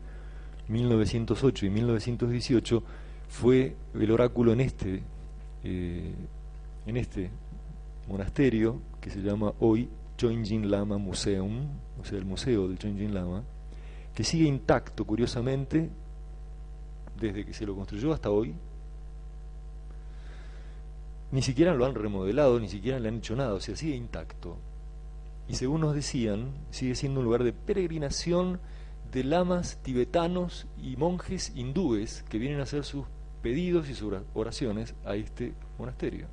1908 y 1918 fue el oráculo en este monasterio que se llama hoy Chögyam Lama Museum, o sea, el museo del Chögyam Lama, que sigue intacto, curiosamente, desde que se lo construyó hasta hoy. Ni siquiera lo han remodelado, ni siquiera le han hecho nada, o sea, sigue intacto. Y según nos decían, sigue siendo un lugar de peregrinación de lamas tibetanos y monjes hindúes que vienen a hacer sus pedidos y sus oraciones a este monasterio.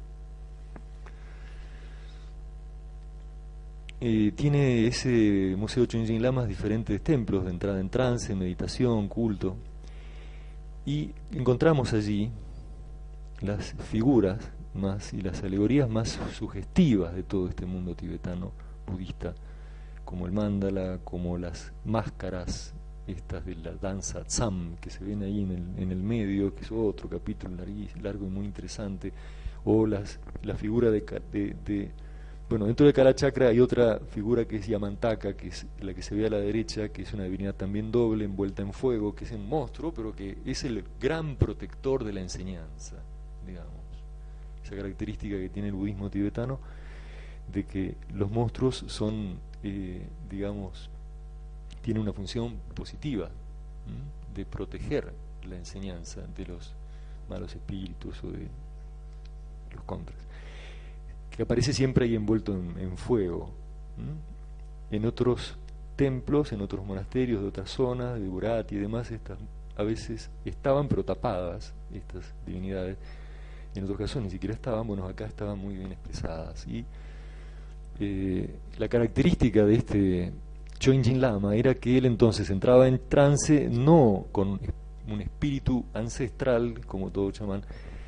Tiene ese museo Chögyam Lama diferentes templos de entrada en trance, meditación, culto, y encontramos allí las figuras más y las alegorías más sugestivas de todo este mundo tibetano budista, como el mandala, como las máscaras estas de la danza Tsam que se ven ahí en el medio, que es otro capítulo largo y muy interesante, o la figura bueno, dentro de Kalachakra hay otra figura que es Yamantaka, que es la que se ve a la derecha, que es una divinidad también doble, envuelta en fuego, que es un monstruo, pero que es el gran protector de la enseñanza, digamos. Esa característica que tiene el budismo tibetano, de que los monstruos son, digamos, tienen una función positiva, de proteger la enseñanza de los malos espíritus o de los contras, que aparece siempre ahí envuelto en fuego. En otros templos, en otros monasterios de otras zonas, de Burati y demás, estas a veces estaban pero tapadas, estas divinidades, y en otros casos ni siquiera estaban. Bueno, acá estaban muy bien expresadas. Y la característica de este Chögyam Lama era que él entonces entraba en trance no con un espíritu ancestral como todo chamán,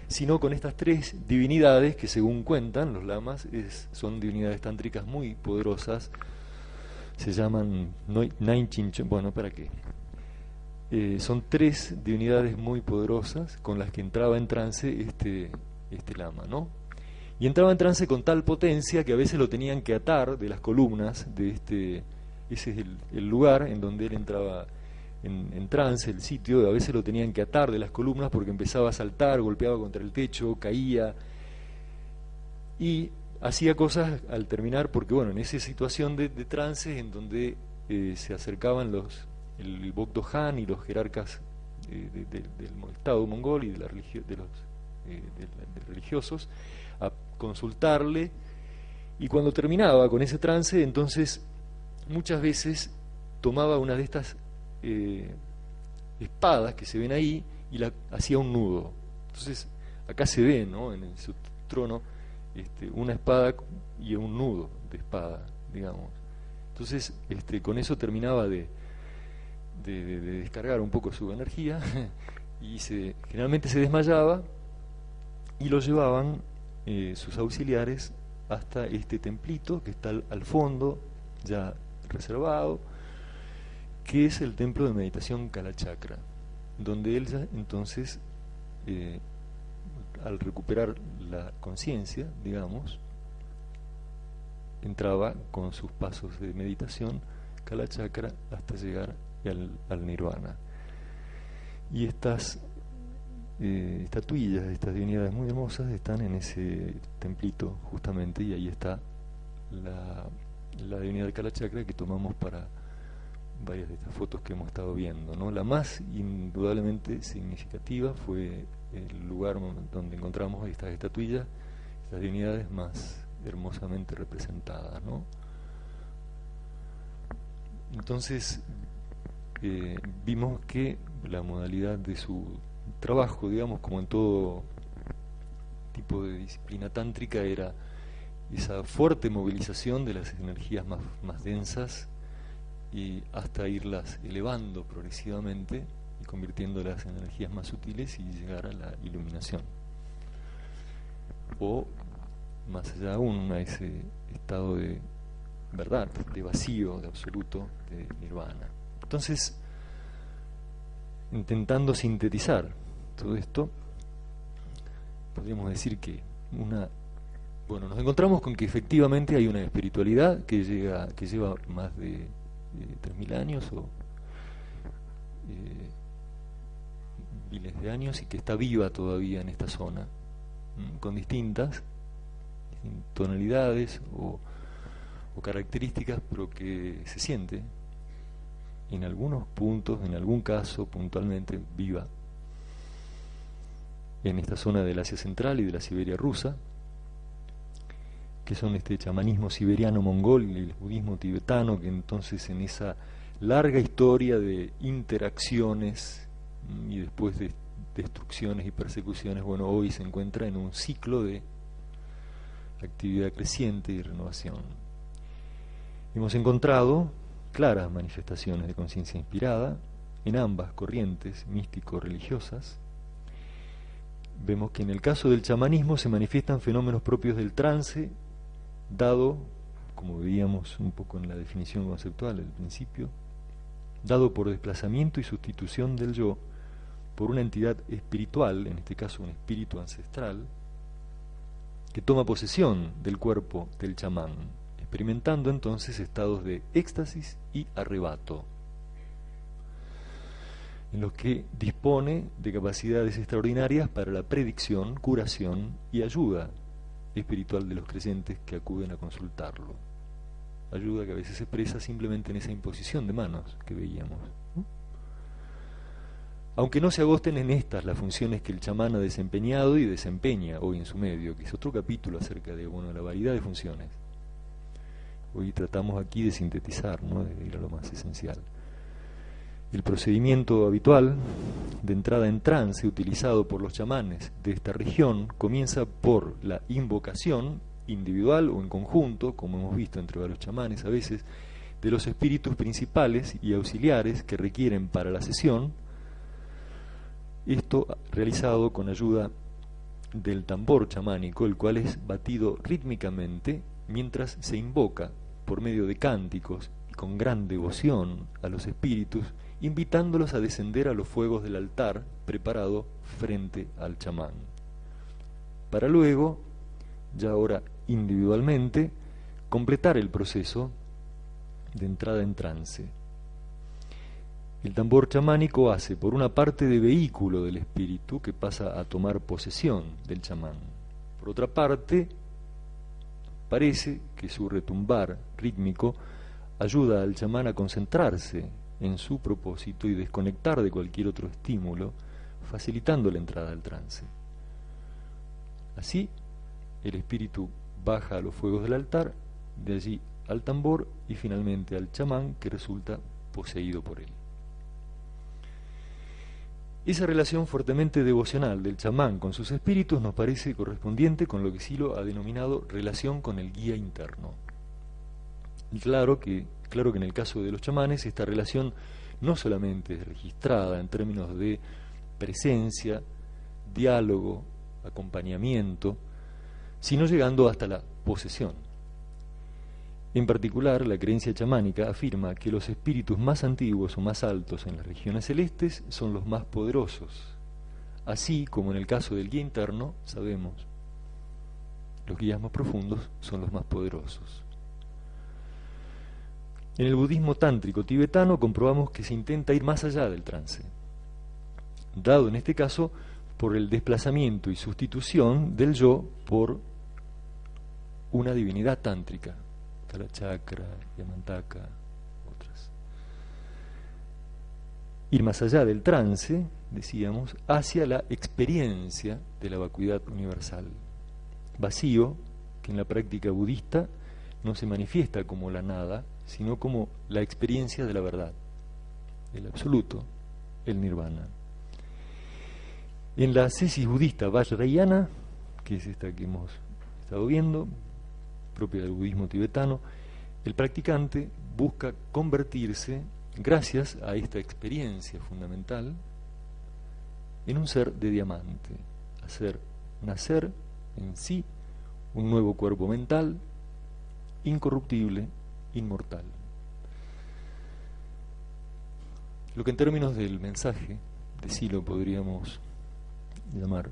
sino con estas tres divinidades que, según cuentan los lamas, son divinidades tántricas muy poderosas. Se llaman Naichin, bueno, ¿para qué? Son tres divinidades muy poderosas con las que entraba en trance este lama, ¿no? Y entraba en trance con tal potencia que a veces lo tenían que atar de las columnas de ese es el lugar en donde él entraba en trance, el sitio. A veces lo tenían que atar de las columnas porque empezaba a saltar, golpeaba contra el techo, caía. Y hacía cosas al terminar, porque bueno, en esa situación de trance en donde se acercaban el Bogdo Khan y los jerarcas del Estado mongol y de los religiosos a consultarle, y cuando terminaba con ese trance, entonces muchas veces tomaba una de estas espadas que se ven ahí y la hacía un nudo. Entonces acá se ve, ¿no?, en su trono, una espada y un nudo de espada, digamos. Entonces con eso terminaba de descargar un poco su energía y generalmente se desmayaba, y lo llevaban sus auxiliares hasta este templito que está al fondo, ya reservado, que es el templo de meditación Kalachakra, donde él ya entonces, al recuperar la conciencia, digamos, entraba con sus pasos de meditación Kalachakra hasta llegar al Nirvana. Y estas estatuillas, estas divinidades muy hermosas, están en ese templito justamente, y ahí está la divinidad de Kalachakra que tomamos para varias de estas fotos que hemos estado viendo, ¿no? La más indudablemente significativa fue el lugar donde encontramos estas estatuillas, estas divinidades más hermosamente representadas, ¿no? Entonces vimos que la modalidad de su trabajo, digamos, como en todo tipo de disciplina tántrica, era esa fuerte movilización de las energías más densas, y hasta irlas elevando progresivamente y convirtiéndolas en energías más sutiles y llegar a la iluminación, o más allá aún a ese estado de verdad, de vacío, de absoluto, de nirvana. Entonces, intentando sintetizar todo esto, podríamos decir que nos encontramos con que efectivamente hay una espiritualidad que lleva más de 3.000 años o miles de años, y que está viva todavía en esta zona, con distintas tonalidades o características, pero que se siente en algunos puntos, en algún caso puntualmente viva en esta zona del Asia Central y de la Siberia rusa, que son este chamanismo siberiano-mongol y el budismo tibetano, que entonces en esa larga historia de interacciones y después de destrucciones y persecuciones, hoy se encuentra en un ciclo de actividad creciente y renovación. Hemos encontrado claras manifestaciones de conciencia inspirada en ambas corrientes místico-religiosas. Vemos que en el caso del chamanismo se manifiestan fenómenos propios del trance, dado, como veíamos un poco en la definición conceptual al principio, dado por desplazamiento y sustitución del yo por una entidad espiritual, en este caso un espíritu ancestral, que toma posesión del cuerpo del chamán, experimentando entonces estados de éxtasis y arrebato, en los que dispone de capacidades extraordinarias para la predicción, curación y ayuda espiritual de los creyentes que acuden a consultarlo. Ayuda que a veces se expresa simplemente en esa imposición de manos que veíamos, ¿no? Aunque no se agosten en estas las funciones que el chamán ha desempeñado y desempeña hoy en su medio, que es otro capítulo acerca de la variedad de funciones. Hoy tratamos aquí de sintetizar, ¿no?, de ir a lo más esencial. El procedimiento habitual de entrada en trance utilizado por los chamanes de esta región comienza por la invocación individual o en conjunto, como hemos visto entre varios chamanes a veces, de los espíritus principales y auxiliares que requieren para la sesión, esto realizado con ayuda del tambor chamánico, el cual es batido rítmicamente mientras se invoca por medio de cánticos y con gran devoción a los espíritus, invitándolos a descender a los fuegos del altar preparado frente al chamán, para luego, ya ahora individualmente, completar el proceso de entrada en trance. El tambor chamánico hace por una parte de vehículo del espíritu que pasa a tomar posesión del chamán, por otra parte Parece que su retumbar rítmico ayuda al chamán a concentrarse en su propósito y desconectar de cualquier otro estímulo, facilitando la entrada al trance. Así, el espíritu baja a los fuegos del altar, de allí al tambor y finalmente al chamán, que resulta poseído por él. Esa relación fuertemente devocional del chamán con sus espíritus nos parece correspondiente con lo que Silo ha denominado relación con el guía interno. Y claro que en el caso de los chamanes esta relación no solamente es registrada en términos de presencia, diálogo, acompañamiento, sino llegando hasta la posesión. En particular, la creencia chamánica afirma que los espíritus más antiguos o más altos en las regiones celestes son los más poderosos. Así como en el caso del guía interno, sabemos, los guías más profundos son los más poderosos. En el budismo tántrico tibetano comprobamos que se intenta ir más allá del trance, dado en este caso por el desplazamiento y sustitución del yo por una divinidad tántrica, Kalachakra, Yamantaka, otras. Ir más allá del trance, decíamos, hacia la experiencia de la vacuidad universal. Vacío que en la práctica budista no se manifiesta como la nada, sino como la experiencia de la verdad, el absoluto, el nirvana. En la ascesis budista Vajrayana, que es esta que hemos estado viendo, propia del budismo tibetano, el practicante busca convertirse, gracias a esta experiencia fundamental, en un ser de diamante, hacer nacer en sí un nuevo cuerpo mental, incorruptible, inmortal. Lo que en términos del mensaje de Silo podríamos llamar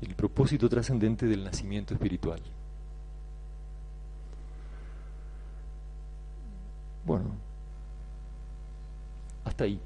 el propósito trascendente del nacimiento espiritual. Bueno, hasta ahí.